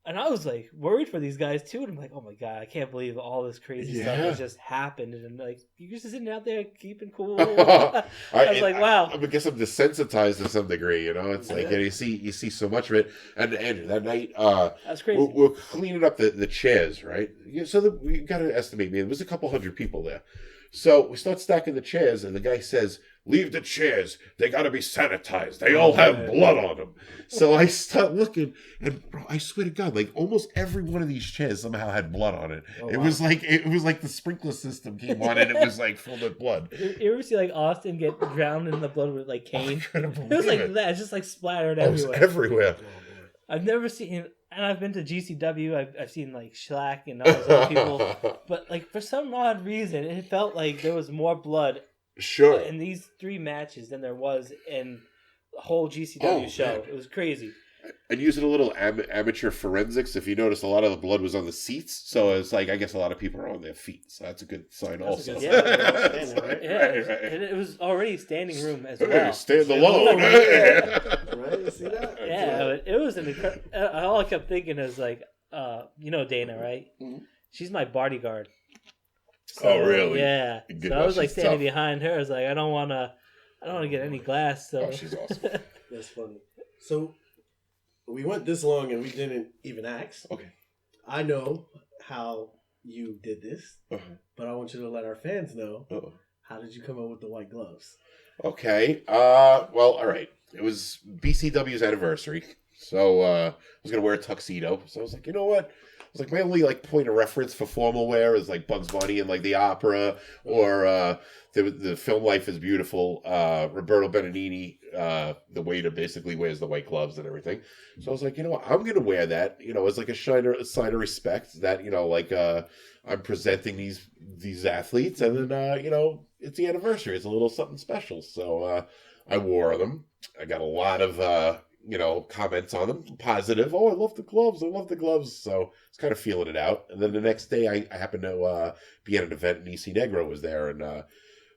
and I was like worried for these guys too, and I'm like, oh my god, I can't believe all this crazy stuff has just happened, and like you're just sitting out there keeping cool. I was like, wow. I guess I'm desensitized to some degree, It's like you see so much of it, and that night, that's crazy. We're cleaning up the chairs, right? So we got to estimate, man, there was a couple hundred people there. So we start stacking the chairs, and the guy says, leave the chairs. They got to be sanitized. They all have blood on them. So I start looking, and bro, I swear to God, like almost every one of these chairs somehow had blood on it. It was like the sprinkler system came on, and it was like filled with blood. You ever see like Austin get drowned in the blood with like Kane? It was like that. It's just like splattered everywhere. It was everywhere. I've never seen, and I've been to GCW. I've seen like Schlack and all those other people, but like for some odd reason, it felt like there was more blood. Sure. In these 3 matches than there was in the whole GCW show. Man. It was crazy. And using a little amateur forensics, if you notice, a lot of the blood was on the seats. So it's like, I guess a lot of people are on their feet. So that's a good sign also. Right? And it was already standing room as well. Hey, stand alone. Right? You see that? Yeah, it was an incredible... All I kept thinking is like, you know Dana, right? Mm-hmm. She's my bodyguard. So, oh, really? Yeah. So I was like standing behind her. I was like, I don't want to get any glass. So. Oh, she's awesome. That's funny. So we went this long and we didn't even ask. Okay. I know how you did this, but I want you to let our fans know. How did you come up with the white gloves? Okay. Well, all right. It was BCW's anniversary, so I was gonna wear a tuxedo. So I was like, you know what? I was like, my only like point of reference for formal wear is like Bugs Bunny and like the opera, or the film Life is Beautiful. Roberto Benigni, the waiter, basically wears the white gloves and everything. So I was like, you know what? I'm gonna wear that. You know, as like a sign of respect that, you know, like I'm presenting these athletes, and then you know, it's the anniversary. It's a little something special. So I wore them. I got a lot of you know, comments on them, positive. Oh, I love the gloves. I love the gloves. So I was kind of feeling it out. And then the next day, I happened to be at an event, and EC Negro was there, and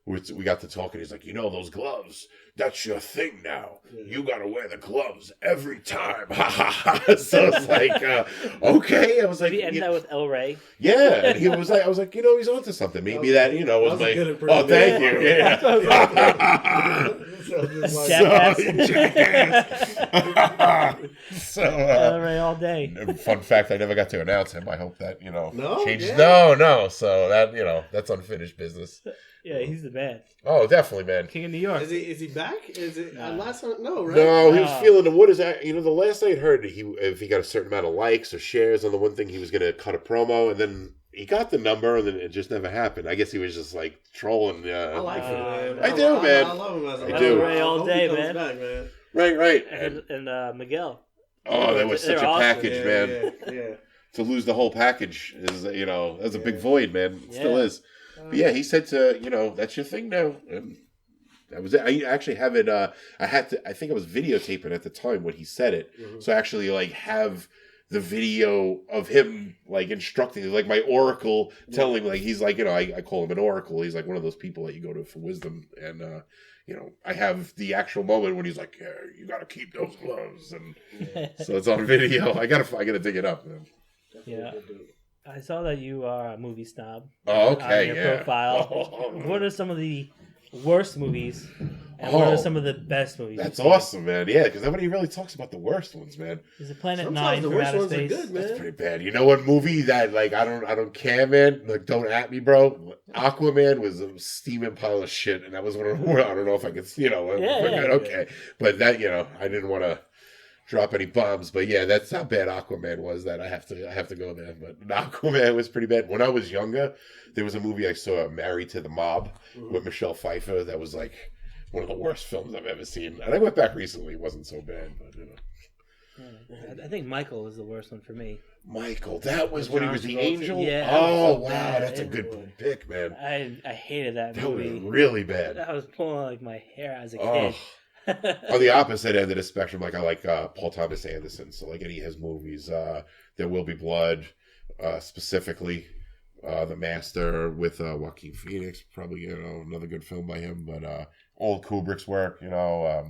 we got to talking. He's like, you know, those gloves, that's your thing now. You got to wear the gloves every time. So it's like, okay. I was like, Did he end that with El Rey? Yeah. And he was like, I was like, you know, he's onto something. Maybe that, you know, was my, oh, thank you. Yeah. So, El Rey all day. Fun fact, I never got to announce him. I hope that, you know, changes. Yeah. No. So that, you know, that's unfinished business. Yeah, he's the man. Oh, definitely, man. King of New York. Is he back? Is it last time? No, right? No, he was feeling the, what is that? You know, the last I had heard, if he got a certain amount of likes or shares on the one thing, he was going to cut a promo, and then he got the number, and then it just never happened. I guess he was just like trolling. I like him, man. I do, man. I love him as a I do. Ray all day, man. Back, man. Right. And Miguel. Oh, that was such a awesome. package, man. Yeah. To lose the whole package is, you know, that's a big void, man. It still is. But yeah, he said to, you know, that's your thing now. And that was it. I actually have it, I think I was videotaping at the time when he said it. Mm-hmm. So I actually, like, have the video of him, like, instructing, like, my oracle telling, like, he's like, you know, I call him an oracle. He's like one of those people that you go to for wisdom. And, you know, I have the actual moment when he's like, yeah, you got to keep those gloves. And so it's on video. I gotta dig it up, man. Yeah. I saw that you are a movie snob. Oh, okay, on your profile. What are some of the worst movies, and what are some of the best movies? That's awesome, man. Yeah, because nobody really talks about the worst ones, man. Is it Planet Sometimes 9 the from worst outer ones space? are good, man. That's pretty bad. You know what movie that, like, I don't care, man. Like, don't at me, bro. Aquaman was a steaming pile of shit, and that was one of them. I don't know if I could, you know. Okay, but that, you know, I didn't want to drop any bombs, but yeah, that's how bad Aquaman was. That I have to go there. But Aquaman was pretty bad. When I was younger, there was a movie I saw, Married to the Mob, with Michelle Pfeiffer. That was like one of the worst films I've ever seen. And I went back recently; it wasn't so bad, but you know. I think Michael was the worst one for me. Michael, that was when he was the angel. Yeah. Oh So wow, bad. that's a good pick, man. I hated that That movie. was really bad. I was pulling like my hair as a kid. Oh. On the opposite end of the spectrum, like I like Paul Thomas Anderson. So like any of his movies, There Will Be Blood, specifically The Master with Joaquin Phoenix, probably, you know, another good film by him. But all Kubrick's work, you know,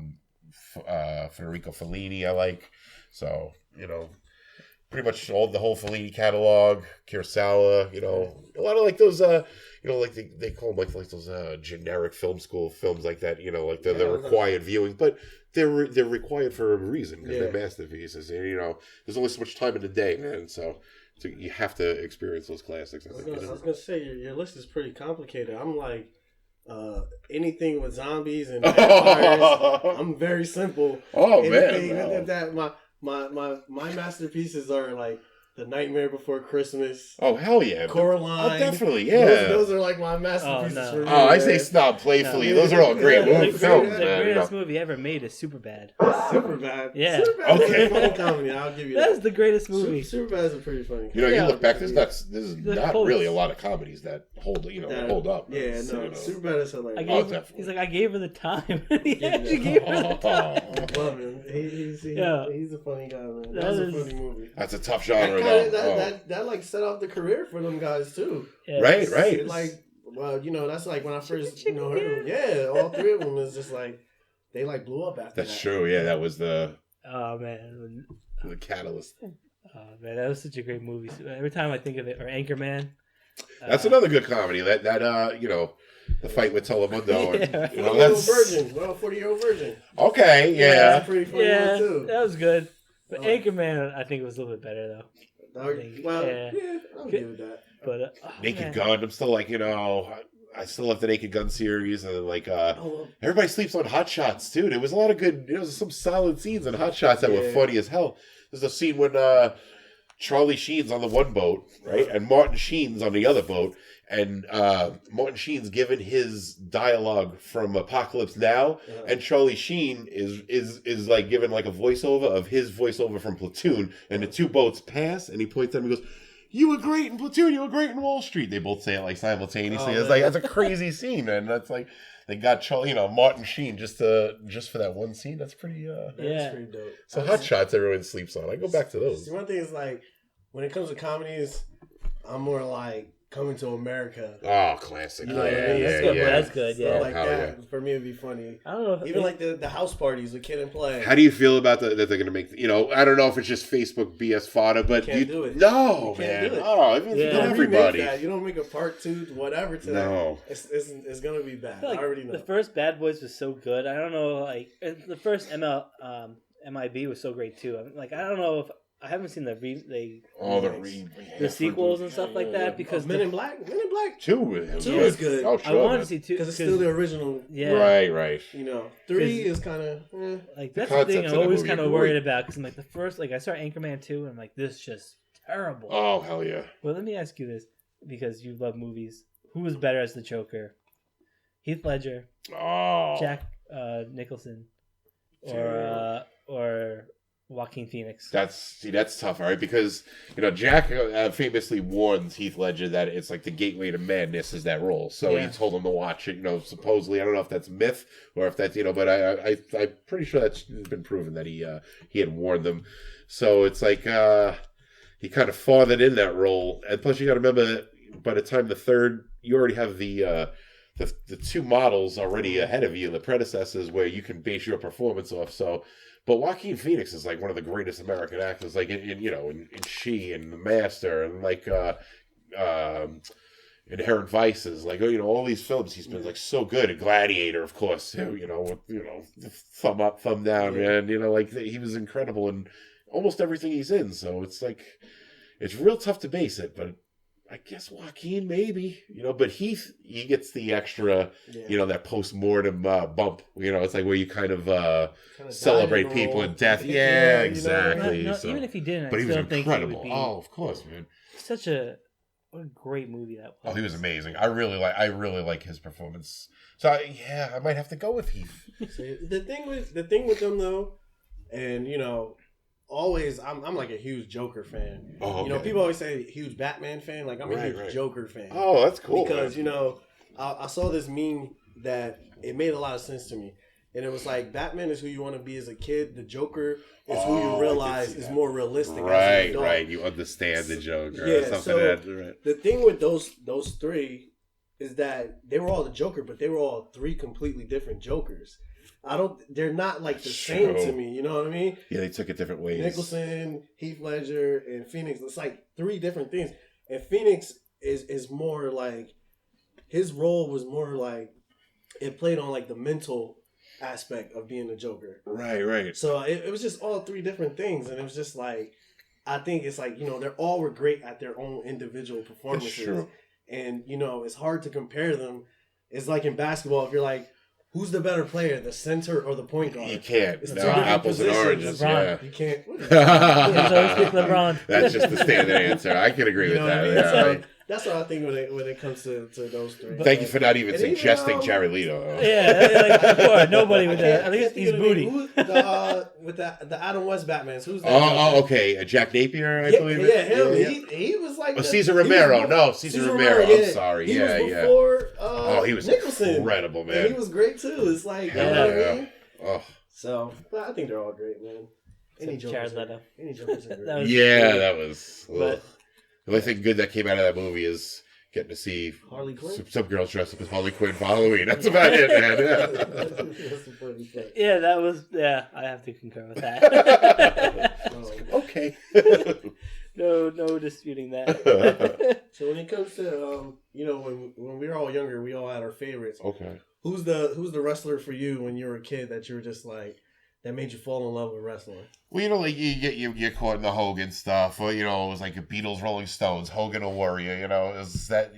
Federico Fellini, I like. So, you know, pretty much the whole Fellini catalog, Kurosawa, you know, a lot of like those, you know, like they call them like those generic film school films like that, you know, like the required viewing, but they're required for a reason because they're masterpieces, and you know, there's only so much time in the day, man. So you have to experience those classics. I was gonna say your list is pretty complicated. I'm like anything with zombies and vampires. I'm very simple. Oh anything man, that my masterpieces are like The Nightmare Before Christmas. Oh, hell yeah. Coraline. Oh, definitely, yeah. Those are like my masterpieces no. for me. Oh, I say Snob playfully. No. Those are all great The films, man. greatest movie ever made is Superbad. Superbad. Yeah. Superbad Okay. is a funny comedy. I'll give you that. That's the greatest movie. Superbad is a pretty funny comedy. You know, you Yeah. look back, there's not quotes. really a lot of comedies that hold up. Yeah, So, no, you know. Superbad is hilarious. Definitely. He's like, I gave her the time. He Yeah. actually gave her the time. I love him. He's a funny guy, man. That's a funny movie. That's a tough genre, though. That like set off the career for them guys too. Yeah. Right. It, like, well, that's like when I first heard them. Yeah, all three of them is just like they like blew up after That's that. true. Yeah, that was the Oh man. catalyst. Oh man, that was such a great movie. Every time I think of it, or Anchorman. That's another good comedy. That the fight with Telemundo. And, Yeah. 40-year-old virgin. Well, 40-year-old virgin. Okay, yeah. That's a pretty funny Yeah, one too. that was good. But Oh. Anchorman, I think, was a little bit better though. Well, Yeah. yeah, I'll give it that. But Naked man. Gun. I'm still like, I still love the Naked Gun series, and like Oh, everybody sleeps on Hot Shots too. There was a lot of good. There was some solid scenes in Hot Shots that were Yeah. funny as hell. There's a scene when Charlie Sheen's on the one boat, right, and Martin Sheen's on the other boat, and Martin Sheen's given his dialogue from Apocalypse Now, and Charlie Sheen is like given like a voiceover of his voiceover from Platoon, and the two boats pass, and he points at him and goes, "You were great in Platoon, you were great in Wall Street." They both say it like simultaneously. Oh, It's like, that's a crazy scene, man. That's like, they got Charlie, Martin Sheen just for that one scene. That's pretty, That's Yeah. pretty dope. So Hot Shots, everyone sleeps on. I go back to those. See, one thing is like when it comes to comedies, I'm more like Coming to America. Oh, classic. You know Yeah, what I mean? yeah, good, yeah. that's good, yeah. Stuff like hell that for me would be funny. I don't know. If Even like the house parties with Kid and Play. How do you feel about that they're going to make, I don't know if it's just Facebook BS fodder, but You can't do it. No, You can't man. do it. Oh, even Yeah. for You don't everybody. remake that. You don't make a part 2, whatever to No. that. It's gonna be bad. I feel like I already know. the first Bad Boys was so good. I don't know, like the first MIB was so great too. I don't know if I haven't seen the sequels and stuff like that because Men in Black. Men in Black. 2 is good. Oh, I sure. want to man. see two Because it's still the original. yeah, Right. 3 is kind of. like The that's the thing concepts I'm of the always movie kind are of great. worried about because I'm like the first I saw Anchorman 2 and I'm like this is just terrible. Oh, hell yeah. Well, let me ask you this because you love movies. Who was better as the Joker? Heath Ledger, Oh. Jack Nicholson, or Joaquin Phoenix? That's tough, all right? Because, Jack famously warns Heath Ledger that it's like the gateway to madness is that role. So Yeah. he told him to watch it, supposedly. I don't know if that's myth or if that's, but I'm pretty sure that's been proven that he had warned them. So it's like he kind of fathered in that role. And plus you got to remember that by the time the third, you already have the two models already ahead of you, the predecessors, where you can base your performance off. So, but Joaquin Phoenix is like one of the greatest American actors, like in She and The Master and like Inherent Vices, like all these films he's been like so good. And Gladiator, of course, with thumb up, thumb down, man. Like he was incredible in almost everything he's in. So it's like it's real tough to base it, but I guess Joaquin maybe, but he gets the extra, that post-mortem bump. It's like where you kind of celebrate people in death. Yeah, exactly. No, So, even if he didn't, but I he was still think it incredible. would be Oh, of course, man. what a great movie that was. Oh, he was amazing. I really like his performance. So I might have to go with Heath. See, the thing with them though, and always I'm like a huge Joker fan. Oh, okay. People always say huge Batman fan. Like I'm a huge Right. Joker fan. Oh, that's cool. Because man. I saw this meme that it made a lot of sense to me, and it was like Batman is who you want to be as a kid. The Joker is who you realize is more realistic. as an adult. Right. You understand the Joker. Yeah, Or something so like that. Right. the thing with those three is that they were all the Joker, but they were all three completely different Jokers. They're not like the same to me. You know what I mean? Yeah, they took it different ways. Nicholson, Heath Ledger, and Phoenix. It's like three different things. And Phoenix is more like his role was more like it played on like the mental aspect of being the Joker. Right. So it was just all three different things, and it was just like I think it's like they're all were great at their own individual performances. That's true. And it's hard to compare them. It's like in basketball, if you're like, who's the better player, the center or the point guard? You can't. It's No, two different apples and positions. oranges. LeBron. Yeah. You can't. There's always pick LeBron. That's just the standard answer. I can agree You with know what I that. mean? Yeah. So that's what I think when it comes to those three. Thank you for not even And even, suggesting Jared Leto. Yeah, like before, nobody with that. At I least can't he's think of the booty. name. With the Adam West Batmans. Who's that? Oh, okay. Jack Napier, I believe. Yeah, him. Yeah. He was like Cesar Romero. No, Cesar Romero. I'm sorry. He Yeah, was yeah. before, He was Nicholson. incredible, man. And he was great too. It's like, you Hell know what yeah. I mean? Oh. So, but I think they're all great, man. Any Jared Jokers Leto. are- Any Jokers are That great. was- Yeah, that was. But- Ugh. The only thing good that came out of that movie is getting to see Harley Quinn. some girls dressed up as Harley Quinn for Halloween. That's about it, man. Yeah. That's some funny shit. Yeah, that was. Yeah, I have to concur with that. Okay. no disputing that. So when it comes to when we were all younger, we all had our favorites. Okay. Who's the wrestler for you when you were a kid that you were just like that made you fall in love with wrestling? Well, like you get caught in the Hogan stuff, or it was like the Beatles, Rolling Stones, Hogan, a Warrior. It was that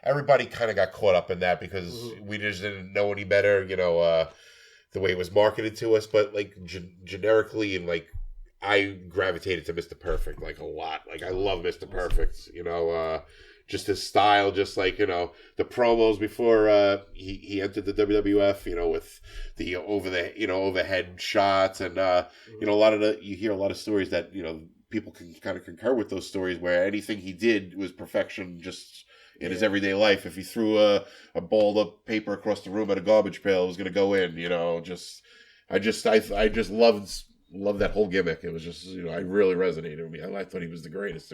everybody kind of got caught up in that because we just didn't know any better. The way it was marketed to us, but like generically and like I gravitated to Mr. Perfect like a lot. Like I love Mr. Perfect. Just his style, just like the promos before he entered the WWF. With the overhead shots and a lot of you hear a lot of stories that people can kind of concur with those stories where anything he did was perfection just in his everyday life. If he threw a balled up paper across the room at a garbage pail, it was going to go in. I just loved that whole gimmick. It was just I really resonated with me. I thought he was the greatest.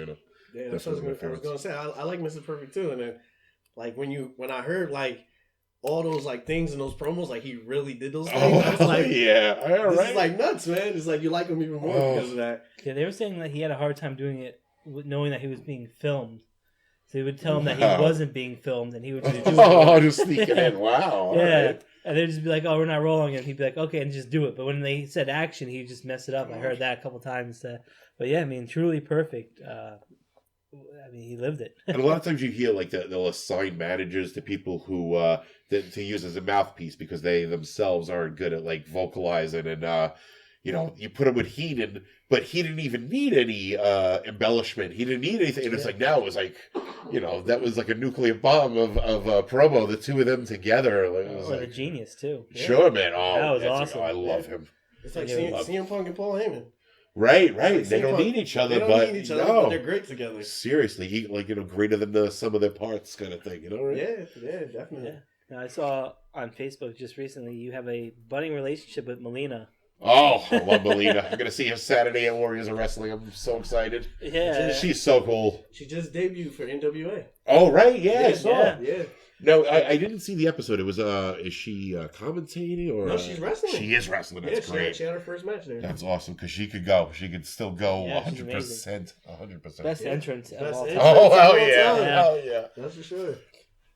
Yeah, that's what I was gonna say. I like Mr. Perfect too, and then like when I heard like all those like things in those promos, like he really did those things. I was like, yeah, all this right. is like nuts, man. It's like you like him even more because of that. Yeah, they were saying that he had a hard time doing it, knowing that he was being filmed. So he would tell him that he wasn't being filmed, and he would just do it. Just sneaking in. Wow. Yeah. Right. And they'd just be like, "Oh, we're not rolling," and he'd be like, "Okay," and just do it. But when they said action, he'd just mess it up. I heard that a couple times. But yeah, I mean, truly perfect. He lived it. And a lot of times you hear like they'll assign managers to people who to use as a mouthpiece because they themselves aren't good at like vocalizing and you put him with Heenan, but he didn't even need any embellishment. He didn't need anything. And it's like now it was like that was like a nuclear bomb of promo. The two of them together. Like, it was A genius too. Yeah. Sure, man. Oh, That was awesome. I love him. It's like Yeah, CM Punk and Paul Heyman. Right. Like They don't need each other, but they're great together. seriously, greater than the sum of their parts kind of thing. Right? Yeah, definitely. Yeah. Now, I saw on Facebook just recently you have a budding relationship with Melina. Oh, I love Melina. I'm going to see her Saturday at Warriors of Wrestling. I'm so excited. Yeah. She's so cool. She just debuted for NWA. Oh, right. Yeah, I saw. Yeah. No, I didn't see the episode. It was, is she commentating or? No, she's wrestling. She is wrestling. That's great. She had her first match there. That's awesome because she could go. She could still go Yeah, she's 100%. 100%. Best entrance of all time. Oh, hell All yeah. time. Hell yeah. That's for sure.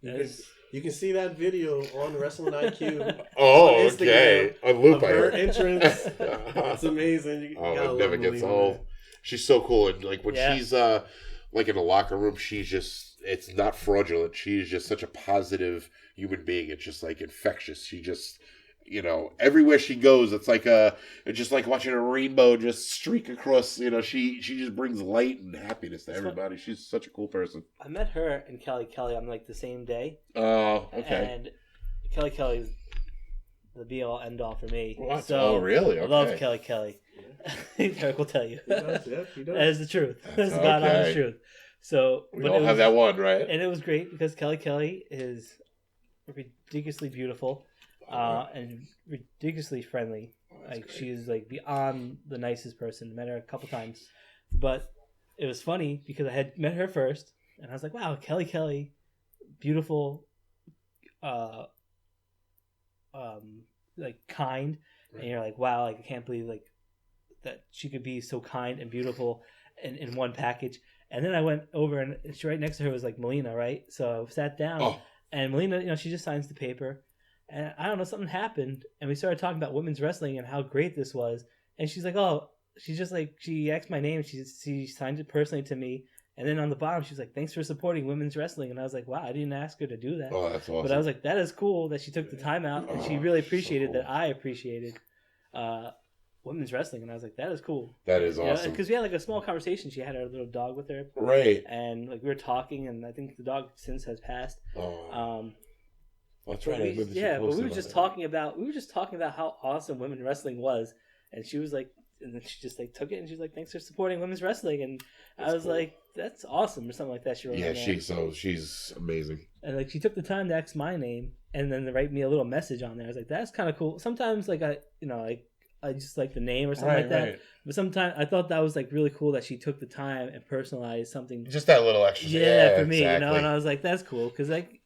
Yes. You can see that video on Wrestling IQ. Oh, on okay. Instagram On loop, of I her heard. entrance. It's amazing. You gotta It never love gets Melina, old. man. She's so cool, and like when Yeah. she's like in the locker room, she's just—it's not fraudulent. She's just such a positive human being. It's just like infectious. She just, everywhere she goes, it's just like watching a rainbow just streak across. She just brings light and happiness to everybody. She's such a cool person. I met her and Kelly on like the same day. Oh, okay. And Kelly's the be all end all for me. What? So Oh, really? I love Okay. Kelly. Eric will tell you. He does, yeah, he does. That is the truth. That's Okay. God honest truth. So We all have that one, right? And it was great because Kelly is ridiculously beautiful and ridiculously friendly. Like she's like beyond the nicest person. Met her a couple times, but it was funny because I had met her first, and I was like, "Wow, Kelly, beautiful, like kind." And you're like, "Wow, like I can't believe like that she could be so kind and beautiful in one package." And then I went over and right next to her was like Melina, right? So I sat down and Melina, she just signs the paper. And I don't know, something happened. And we started talking about women's wrestling and how great this was. And she's like, she asked my name. She signed it personally to me. And then on the bottom, she was like, "Thanks for supporting women's wrestling." And I was like, "Wow, I didn't ask her to do that." Oh, that's awesome. But I was like, "That is cool that she took the time out, and she really appreciated that I appreciated women's wrestling." And I was like, "That is cool." That is awesome. Because we had like a small conversation. She had her little dog with her, Right? And like we were talking, and I think the dog since has passed. That's right. But we were just talking about how awesome women's wrestling was, and she was like, and then she just like took it, and she was like, "Thanks for supporting women's wrestling," and I was like, "That's awesome," or something like that. She wrote she's amazing, and like she took the time to ask my name and then to write me a little message on there. I was like, "That's kind of cool." Sometimes like I just like the name or something like that. Right. But sometimes I thought that was like really cool that she took the time and personalized something. Just that little extra. Yeah, for me, exactly. And I was like, that's cool because like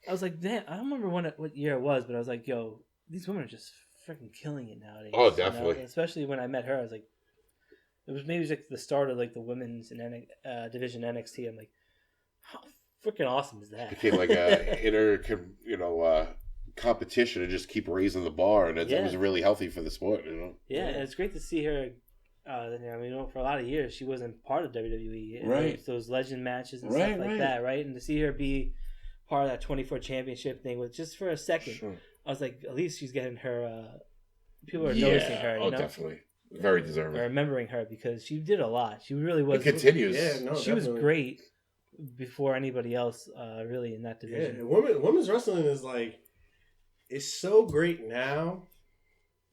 I was like, damn, I don't remember what year it was, but I was like, yo, these women are just freaking killing it nowadays. Oh, definitely. Especially when I met her, I was like, it was maybe like the start of like the women's division NXT. I'm like, how freaking awesome is that? Became like a competition and just keep raising the bar, and it was really healthy for the sport, Yeah, and it's great to see her. For a lot of years she wasn't part of WWE, right? Those legend matches and stuff like that, right? And to see her be part of that 24 championship thing with just for a second, sure. I was like, at least she's getting her. People are noticing her. Definitely, very deserving. Remembering her because she did a lot. She really was. It continues. She was great before anybody else, really in that division. Yeah, women's wrestling is like. It's so great now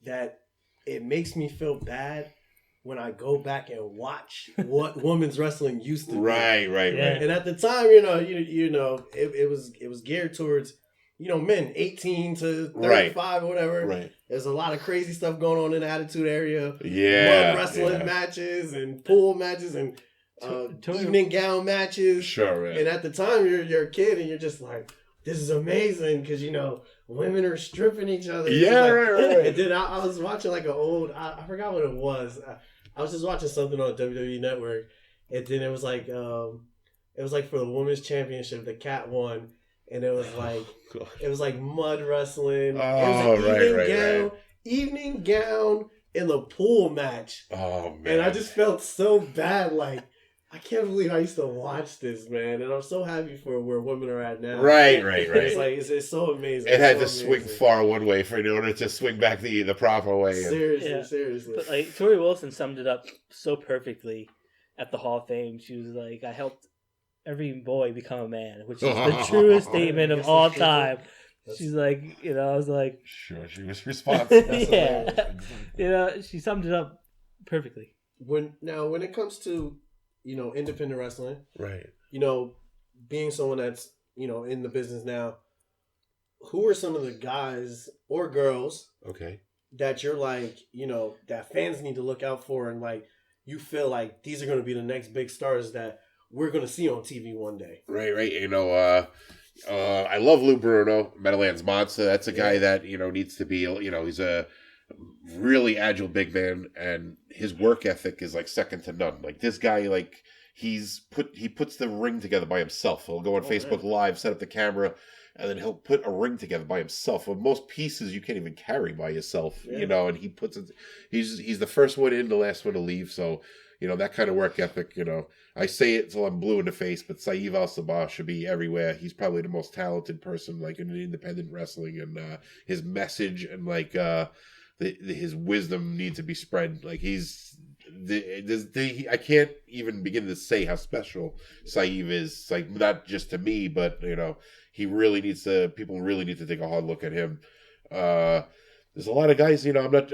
that it makes me feel bad when I go back and watch what women's wrestling used to be. Right. And at the time, it was geared towards, men 18 to 35 or whatever. Right. There's a lot of crazy stuff going on in the Attitude Area. Yeah. Mud wrestling matches and pool matches and evening gown matches. Sure, right. And at the time, you're a kid and you're just like, this is amazing because, women are stripping each other. Yeah, right. And then I was watching like an old, I forgot what it was. I was just watching something on WWE Network. And then it was like for the women's championship, the Cat won. And it was like, mud wrestling. Oh, it was evening gown in the pool match. Oh, man. And I just felt so bad, like, I can't believe I used to watch this, man, and I'm so happy for where women are at now. Right. It's like it's so amazing. It had to swing far one way in order to swing back the proper way. Seriously. But like Tori Wilson summed it up so perfectly at the Hall of Fame. She was like, "I helped every boy become a man," which is the truest statement of all time. She's like, I was like, sure, she was responsible. Yeah, she summed it up perfectly. When it comes to independent wrestling. Right. Being someone that's, in the business now, who are some of the guys or girls that you're like, that fans need to look out for and like you feel like these are going to be the next big stars that we're going to see on TV one day? Right. I love Lou Bruno, Meadowlands Monster. That's a guy that, needs to be, he's a really agile big man, and his work ethic is like second to none. Like this guy, like he puts the ring together by himself. He'll go on Facebook Live, set up the camera, and then he'll put a ring together by himself. Well, most pieces you can't even carry by yourself, and he puts it. He's the first one in, the last one to leave. So that kind of work ethic. I say it till I'm blue in the face, but Saeed Al-Sabah should be everywhere. He's probably the most talented person like in independent wrestling, and his message and like. His wisdom needs to be spread. Like I can't even begin to say how special Saeed is. Like not just to me, but he really needs to. People really need to take a hard look at him. There's a lot of guys. I'm not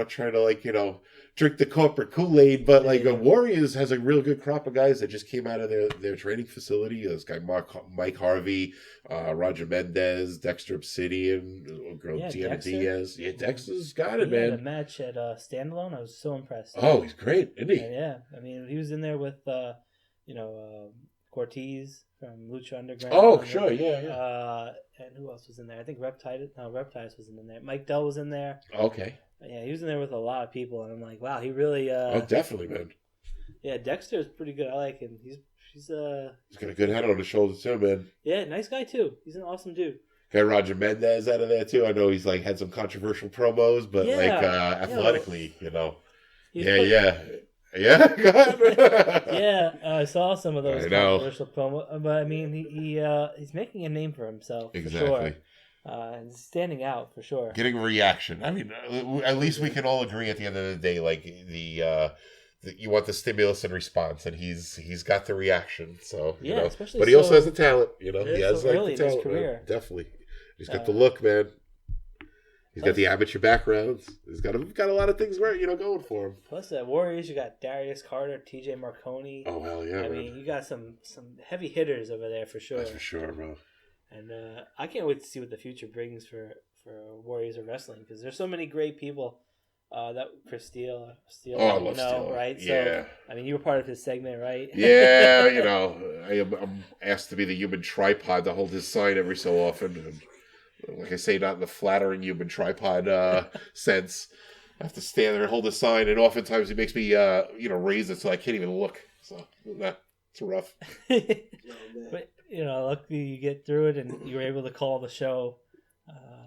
trying to drink the corporate Kool-Aid, but Warriors has a real good crop of guys that just came out of their training facility. This guy Mike Harvey, Roger Mendez, Dexter Obsidian, Deanna Diaz. Yeah, Dexter's got it, man. He had a match at Standalone. I was so impressed. Oh, he's great, isn't he? Yeah, I mean, he was in there with Cortez from Lucha Underground. Oh, sure, yeah. And who else was in there? I think Reptiles was in there. Mike Dell was in there. Okay. Yeah, he was in there with a lot of people, and I'm like, wow, he really. Oh, definitely, man. Yeah, Dexter is pretty good. I like him. He's got a good head on his shoulders too, man. Yeah, nice guy too. He's an awesome dude. Got Roger Mendez out of there too. I know he's like had some controversial promos, but athletically, Yeah, go ahead. Yeah, I saw some of those I know. controversial promo, but I mean, he's making a name for himself for Exactly. sure. And standing out for sure. Getting a reaction. I mean, at least we can all agree at the end of the day, like you want the stimulus and response, and he's got the reaction. So Yeah, you know. especially But he also has the talent. You know, he Yeah, has so like early the in his talent. career. Man. Definitely, he's got the look, man. He's got the amateur backgrounds. He's got a lot of things right, going for him. Plus, at Warriors, you got Darius Carter, T.J. Marconi. Oh hell yeah! I man. mean, you got some heavy hitters over there for sure. That's for sure, bro. And I can't wait to see what the future brings for Warriors of Wrestling, because there's so many great people. That for Steele, Oh, I love Steele. right? Yeah. So I mean, you were part of his segment, right? Yeah, I'm asked to be the human tripod to hold his sign every so often. And like I say, not in the flattering human tripod sense. I have to stand there and hold the sign, and oftentimes he makes me, raise it so I can't even look. So, it's rough. But, luckily you get through it, and you were able to call the show.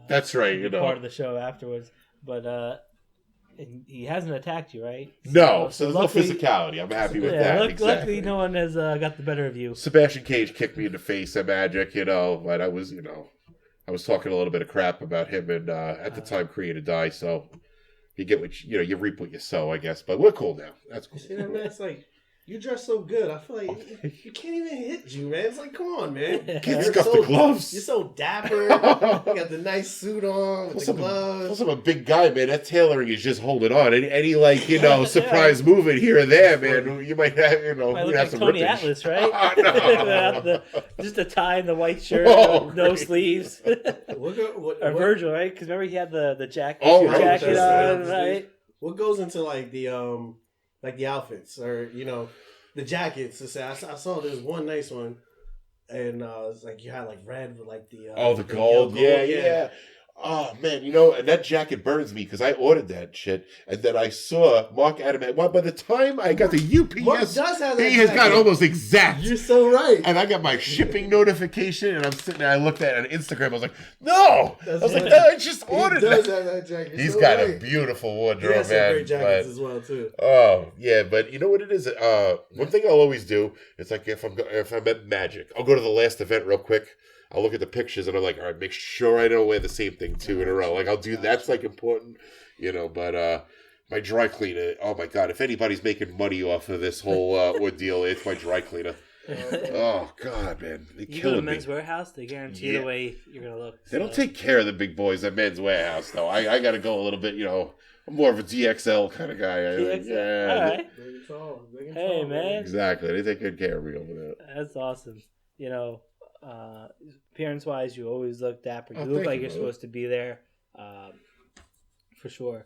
That's right, part of the show afterwards. But and he hasn't attacked you, right? No, so there's luckily, no physicality. I'm happy with that. Exactly. Luckily, no one has got the better of you. Sebastian Cage kicked me in the face at Magic, but I was, I was talking a little bit of crap about him, and at the time, Create or Die. So you get what you reap what you sow, I guess. But we're cool now. That's cool. See that, man? It's like, you dress so good. I feel like you can't even hit you, man. It's like, come on, man. Kids got the gloves. You're so dapper. You got the nice suit on with the gloves. Plus, I'm a big guy, man. That tailoring is just holding on. Any surprise movement here or there, man. You might have, Might look have like some Tony rippage. Atlas, right? No. Just a tie and the white shirt, no great. sleeves. Or Virgil, right? Because remember he had the jacket, jacket on, right? What goes into like the outfits or the jackets? To say I saw there's one nice one, and it's like you had like red with like the the gold. Yeah. Oh man, and that jacket burns me because I ordered that shit, and then I saw Mark Adam. Well, by the time I got the UPS, Mark does have that he has got jacket. almost exact. You're so right. And I got my shipping notification, and I'm sitting there. I looked at it on Instagram. I was like, "No!" I was like, "No, I just ordered He does that." have that jacket. He's so got right. a beautiful He wardrobe, has some man. great jackets as well too. Oh yeah, but you know what it is? One thing I'll always do is like if I'm at Magic, I'll go to the last event real quick. I'll look at the pictures and I'm like, all right, make sure I don't wear the same thing 2 in a row. Like I'll do that's like important, But my dry cleaner, oh my god, if anybody's making money off of this whole ordeal, it's my dry cleaner. Oh god, man, they're You go to killing me. Men's Warehouse, they guarantee the way you're gonna look. They don't take care of the big boys at Men's Warehouse though. I got to go a little bit, I'm more of a DXL kind of guy. DXL? All right. Big and tall, Hey, man. Exactly. They take good care of me over there. That's awesome. Appearance wise, you always look dapper. You Oh, look thank like you, you're brother. supposed to be there, for sure.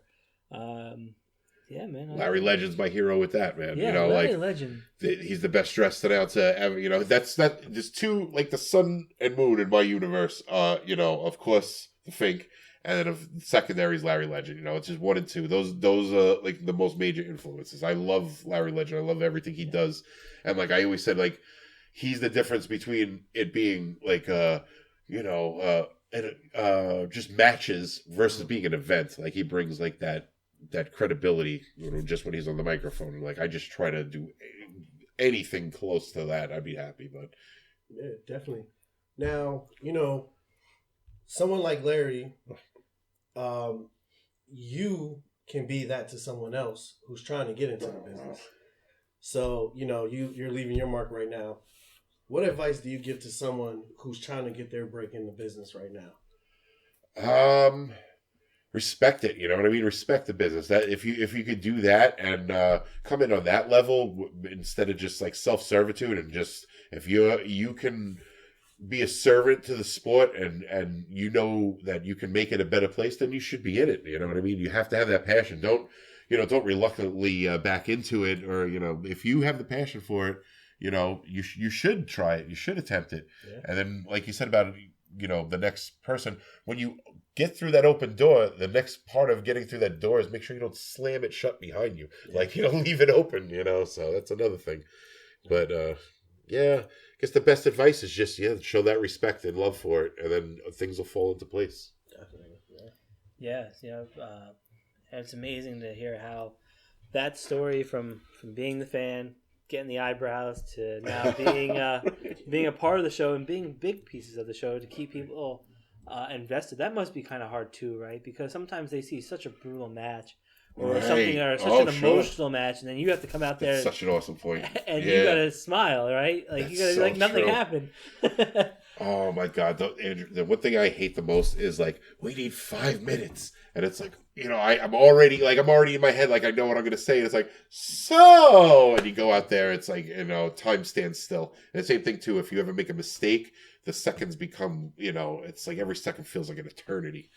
Yeah, man. Larry Legend's my hero with that, man. Yeah, Larry Legend. He's the best dressed announcer ever. There's two, like the sun and moon in my universe. Of course, the Fink, and then of secondaries, Larry Legend. It's just 1 and 2. Those are like the most major influences. I love Larry Legend. I love everything he does. And like I always said, like he's the difference between it being like just matches versus being an event. Like he brings like that credibility, just when he's on the microphone. Like I just try to do anything close to that, I'd be happy. But yeah, definitely. Now, someone like Larry, you can be that to someone else who's trying to get into the business. So, you're leaving your mark right now. What advice do you give to someone who's trying to get their break in the business right now? Respect it. You know what I mean? Respect the business. That if you could do that and come in on that level instead of just like self-servitude, and just if you can be a servant to the sport and you know that you can make it a better place, then you should be in it. You know what I mean? You have to have that passion. Don't reluctantly back into it, or if you have the passion for it, you should try it. You should attempt it. Yeah. And then, like you said about the next person, when you get through that open door, the next part of getting through that door is make sure you don't slam it shut behind you. Yeah. Like leave it open. So that's another thing. But I guess the best advice is just show that respect and love for it, and then things will fall into place. Definitely. Yes, and it's amazing to hear how that story from being the fan, getting the eyebrows, to now being a part of the show and being big pieces of the show to keep people invested. That must be kind of hard too, right? Because sometimes they see such a brutal match or something, or such an emotional match, and then you have to come out there. That's such an awesome point. And you gotta smile, right? Like, you gotta be like nothing happened. Oh my God, Andrew, the one thing I hate the most is like, we need 5 minutes, and it's like, I'm already in my head, like I know what I'm gonna say, and it's like, so, and you go out there, it's like, time stands still. And the same thing too, if you ever make a mistake, the seconds become, it's like every second feels like an eternity,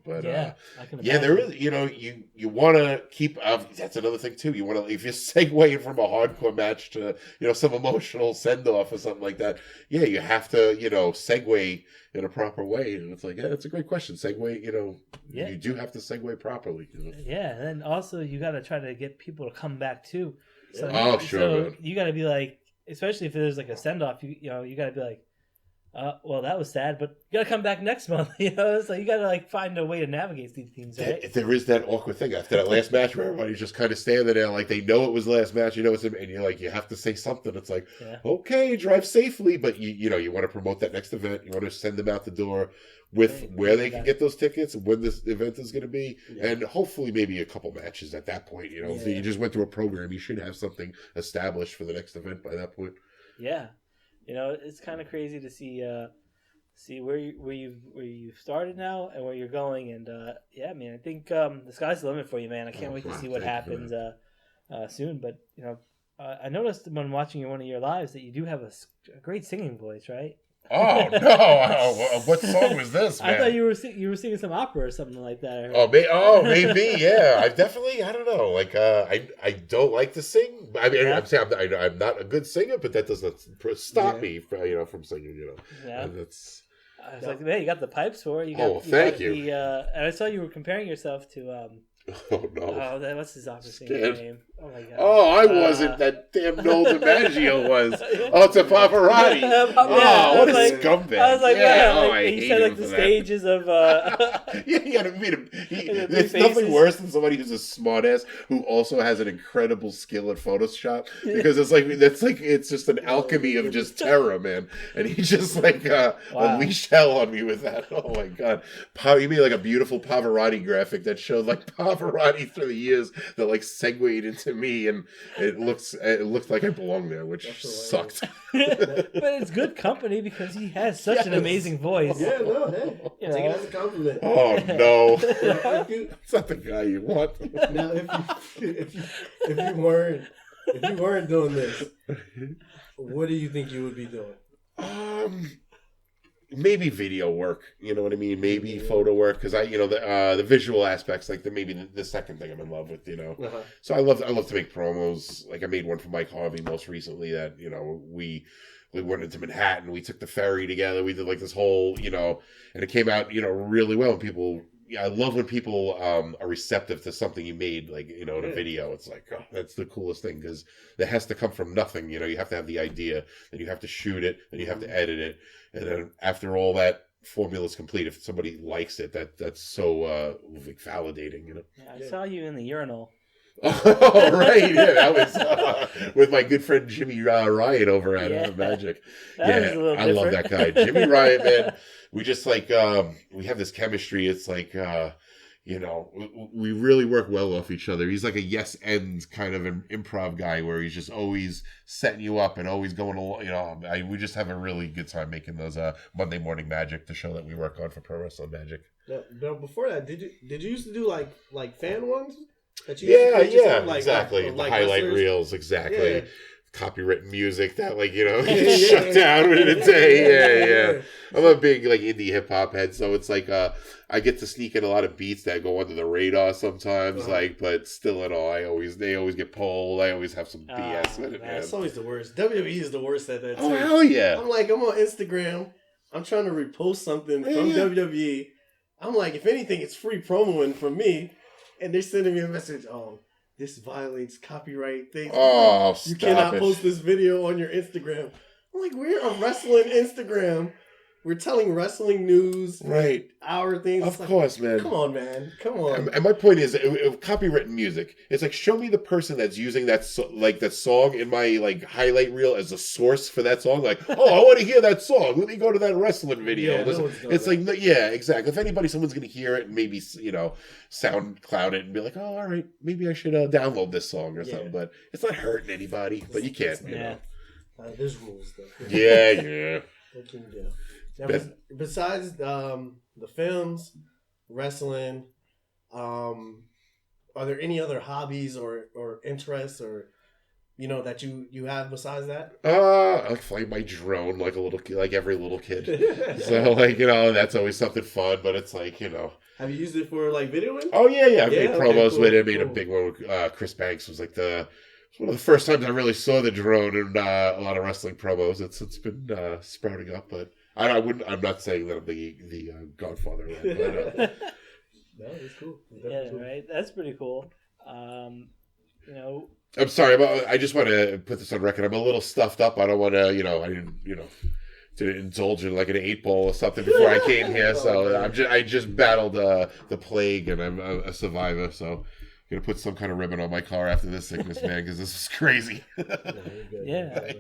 but I can yeah, there is, you want to keep, that's another thing too. You want to, if you're segueing from a hardcore match to, some emotional send off or something like that. Yeah, you have to, segue in a proper way. And it's like, yeah, that's a great question. Segue, you do have to segue properly. Yeah. And then also you got to try to get people to come back too. So, sure. So you got to be like, especially if there's like a send off, you got to be like, well, that was sad, but you gotta come back next month. So you gotta find a way to navigate these things, right? If there is that awkward thing after that last match where everybody's just kind of standing there, like they know it was the last match, it's, and you're like, you have to say something. It's like, okay, drive safely, but you want to promote that next event. You want to send them out the door with where they can get those tickets, when this event is going to be, and hopefully maybe a couple matches at that point. If you just went through a program, you should have something established for the next event by that point. Yeah. It's kind of crazy to see where you started now and where you're going, and man, I think the sky's the limit for you, man. I can't wait to see what happens soon. But I noticed when watching one of your lives that you do have a great singing voice, right? Oh no! What song was this, man? I thought you were singing some opera or something like that. Maybe, yeah. I don't know. Like, I don't like to sing. I mean, I'm saying I'm not a good singer, but that doesn't stop me from singing. Yeah. And that's. I was like, man, you got the pipes for it. Thank you. And I saw you were comparing yourself to. Oh no! What's his opera singer's name? Oh my God! Oh, I wasn't. That damn Noel DiMaggio was. Oh, it's a Pavarotti. What a scumbag! I was like, he said like the stages of. You gotta meet him. It's nothing worse than somebody who's a smartass who also has an incredible skill at Photoshop, because it's just an alchemy of just terror, man. And he just unleashed hell on me with that. Oh my God! He made like a beautiful Pavarotti graphic that showed like Pavarotti through the years that segued into me, and it looked like I belonged there, which sucked. But it's good company because he has such an amazing voice. Yeah, no, hey, take it as a compliment. Oh no, it's not the guy you want. Now, if you weren't doing this, what do you think you would be doing? Maybe video work, you know what I mean? Maybe photo work, because the visual aspects, maybe the second thing I'm in love with, So I love to make promos. Like I made one for Mike Harvey most recently that we went into Manhattan, we took the ferry together, we did this whole and it came out really well. And people, I love when people are receptive to something you made, in a video. It's like, oh, that's the coolest thing, because it has to come from nothing. You have to have the idea, then you have to shoot it, then you have to edit it. And then after all that formula is complete, if somebody likes it, that's so validating, Yeah, I saw you in the urinal. Oh, right. Yeah, that was with my good friend Jimmy Ryan over at Magic. I love that guy. Jimmy Ryan, man. We just we have this chemistry. It's we really work well off each other. He's like a yes and kind of an improv guy where he's just always setting you up and always going along. We just have a really good time making those Monday Morning Magic, the show that we work on for Pro Wrestling Magic. Now, before that, did you used to do like fan ones? Exactly. The highlight reels, exactly. Yeah. Copywritten music that shut down within a day. Yeah. I'm a big indie hip hop head, so it's I get to sneak in a lot of beats that go under the radar sometimes, but still in all, they always get pulled. I always have some BS with it, man. It's always the worst. WWE is the worst at that. Oh, hell yeah. I'm on Instagram, I'm trying to repost something from WWE. I'm like, if anything, it's free promoing from me, and they're sending me a message, this violates copyright things. Oh, you cannot post this video on your Instagram. I'm like, we're a wrestling Instagram. we're telling wrestling news, right? Our things. Of course, man. Come on, man. Come on. And my point is, copywritten music. It's like, show me the person that's using that that song in my like highlight reel as a source for that song. Like, oh, I want to hear that song. Let me go to that wrestling video. Yeah, it's like, yeah, exactly. If someone's going to hear it and maybe SoundCloud it and be like, oh, all right, maybe I should download this song or something. But it's not hurting anybody. But you can't. You know. There's rules though. Yeah. What can you do? Now, besides the films, wrestling, are there any other hobbies or interests or that you have besides that? I fly my drone like a little kid, like every little kid. So that's always something fun. But it's like Have you used it for like videoing? Oh yeah. I made promos cool, with it. I made a big one with Chris Banks. Was like one of the first times I really saw the drone in a lot of wrestling promos. It's been sprouting up, but I'm not saying that I'm the Godfather. But, no, it's cool. Yeah, right. That's pretty cool. I'm sorry. I just want to put this on record. I'm a little stuffed up. I don't want to. I didn't. To indulge in like an 8-ball or something before I came here. So I just battled the plague, and I'm a survivor. So. Gonna put some kind of ribbon on my car after this sickness, man, because this is crazy. Yeah,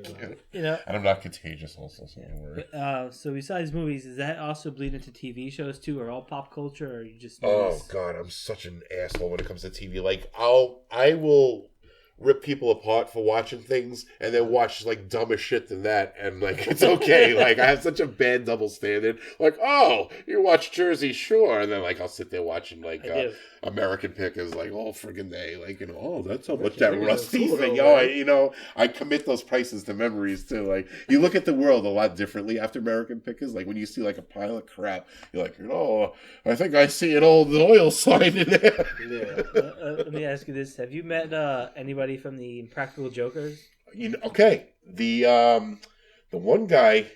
and I'm not contagious, also, so don't worry. So besides movies, does that also bleed into TV shows too, or all pop culture, or you just? Oh God, I'm such an asshole when it comes to TV. Like I will rip people apart for watching things and then watch like dumber shit than that, and like it's okay. Like I have such a bad double standard. Like, oh, you watch Jersey Shore, and then like I'll sit there watching like American Pickers, like all friggin' day, like oh, that's how much that Rusty thing. I commit those prices to memories too. Like you look at the world a lot differently after American Pickers. Like when you see like a pile of crap, you're like, I think I see an old oil sign in there. Yeah. Let me ask you this: have you met anybody from the Impractical Jokers? Okay, the one guy.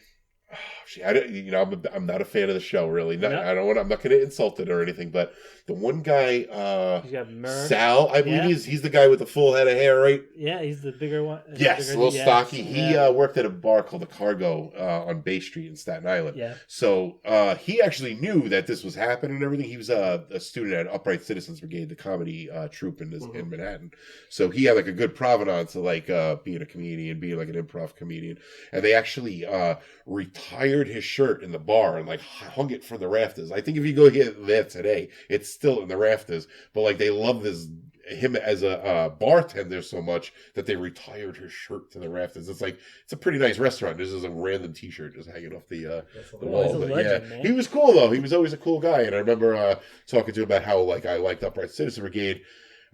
I'm not a fan of the show, really. I'm not going to insult it or anything, but the one guy, Sal, I believe he's the guy with the full head of hair, right? Yeah, he's the bigger one. Yes, a little stocky. He worked at a bar called the Cargo on Bay Street in Staten Island. Yeah. So he actually knew that this was happening and everything. He was a student at Upright Citizens Brigade, the comedy troupe in Manhattan. So he had like a good provenance of like being a comedian, being like an improv comedian. And they actually retired his shirt in the bar and like hung it from the rafters. I think if you go there today, it's still in the rafters. But like they love him as a bartender so much that they retired his shirt to the rafters. It's a pretty nice restaurant. This is a random T-shirt just hanging off the wall. He's a legend, man. He was cool though. He was always a cool guy, and I remember talking to him about how like I liked Upright Citizen Brigade.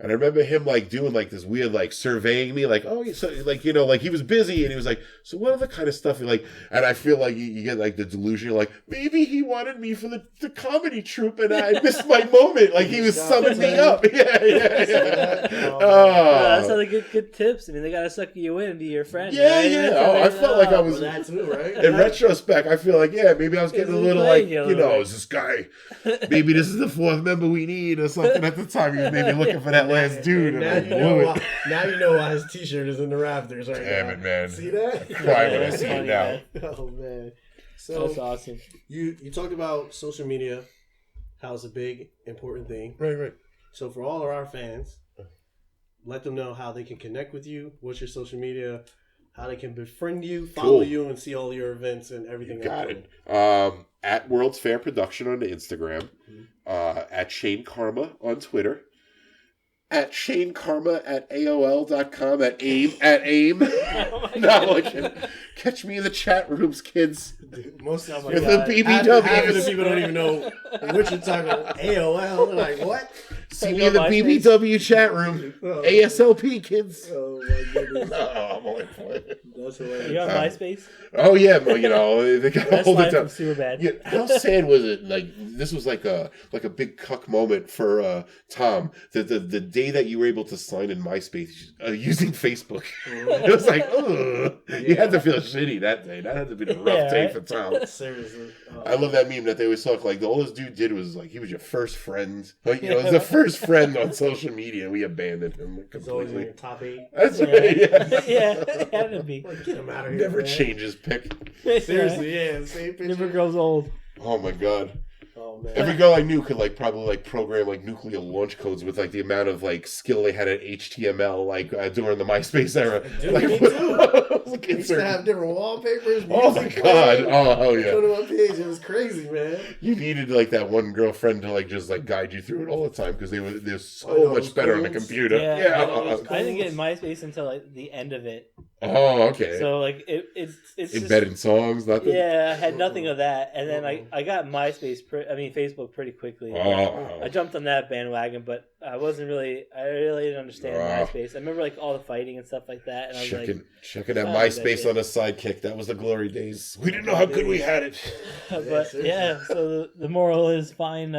And I remember him like doing like this weird like surveying me, like, oh, so like like he was busy, and he was like, so what other kind of stuff you like? And I feel like you get like the delusion, like maybe he wanted me for the comedy troupe, and I missed my moment. Like he was summing me up. Yeah. That's how they get good tips. I mean, they gotta suck you in and be your friend. Yeah, right? yeah. Oh, I felt like I was. That too, right? In retrospect, I feel like maybe I was getting a little like is this guy? Maybe this is the fourth member we need or something. At the time, he was maybe looking for that last dude. Now you know why his T-shirt is in the rafters right Damn now. it, man. See that? I cry when I see it now. Oh, man. So that's awesome. You talked about social media, how it's a big, important thing. Right. So for all of our fans, let them know how they can connect with you. What's your social media? How they can befriend you, follow you, and see all your events and everything. You got it. At World's Fair Production on Instagram. At Shane Karma on Twitter. At Shane Karma at AOL.com. At AIM. Catch me in the chat rooms, kids. Most of with the BBW. Half of the people don't even know what you're talking about. AOL. They're like, what? See me in the BBW chat room. ASLP, kids. Oh, my goodness. I'm only playing. That's hilarious. You on MySpace? Oh, yeah. Well, they got to hold it down. Superbad. Yeah, how sad was it? Like, this was like a big cuck moment for Tom. The day that you were able to sign in MySpace using Facebook. It was like, ugh. You had to feel shitty that day. That had to be the rough day for Tom. Seriously. I love that meme that they always talk like all this dude did was like he was your first friend. Like, it was the first friend on social media. We abandoned him completely. He's always in your top 8. That's right. Yeah. Yeah, it had to be. Like Get him out of here. Never man. changes pick. Seriously, yeah. Same picture. Never grows old. Oh my god. Oh man. Every girl I knew could like probably like program like nuclear launch codes with like the amount of like skill they had at HTML like during the MySpace era. Dude, Like, me too. like, We used to have different wallpapers. oh my music god! playing. Oh hell yeah! Go to my page. It was crazy, man. You needed like that one girlfriend to like just like guide you through it all the time because they're so I know, much those better on the codes. computer. Yeah, Yeah. I didn't get MySpace until like the end of it. Oh, okay. So like it's just, Embedded songs, nothing. yeah, I had nothing of that, and then I got MySpace, Facebook pretty quickly. Oh. I jumped on that bandwagon, but I really didn't understand MySpace. I remember like all the fighting and stuff like that, and I was Checking that oh, MySpace that on a sidekick. That was the glory days. We didn't know how good we had it. but yeah. So the moral is find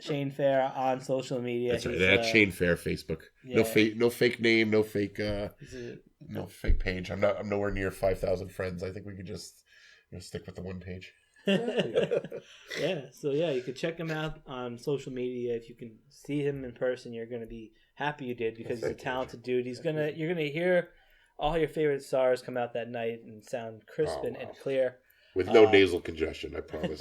Shane Fair on social media. That's right. He's, That's Shane Fair Facebook. yeah. No fake name. No fake. he's a- No fake page. I'm nowhere near 5,000 friends. I think we could just stick with the one page. yeah, so yeah, you could check him out on social media. If you can see him in person, you're gonna be happy you did because he's a talented dude. You're gonna hear all your favorite stars come out that night and sound crisp and clear With no nasal congestion, I promise.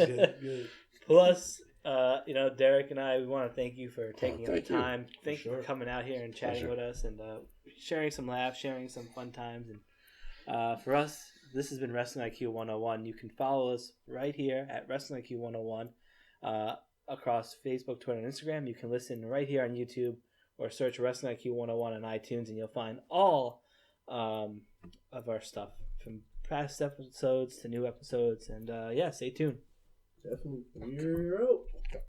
Plus, Derek and I, we want to thank you for taking the thank you. time. Thank you for sure. coming out here and chatting with us and sharing some laughs, sharing some fun times. And for us, this has been Wrestling IQ 101. You can follow us right here at Wrestling IQ 101 across Facebook, Twitter, and Instagram. You can listen right here on YouTube or search Wrestling IQ 101 on iTunes, and you'll find all of our stuff from past episodes to new episodes. And stay tuned. Definitely. You're out.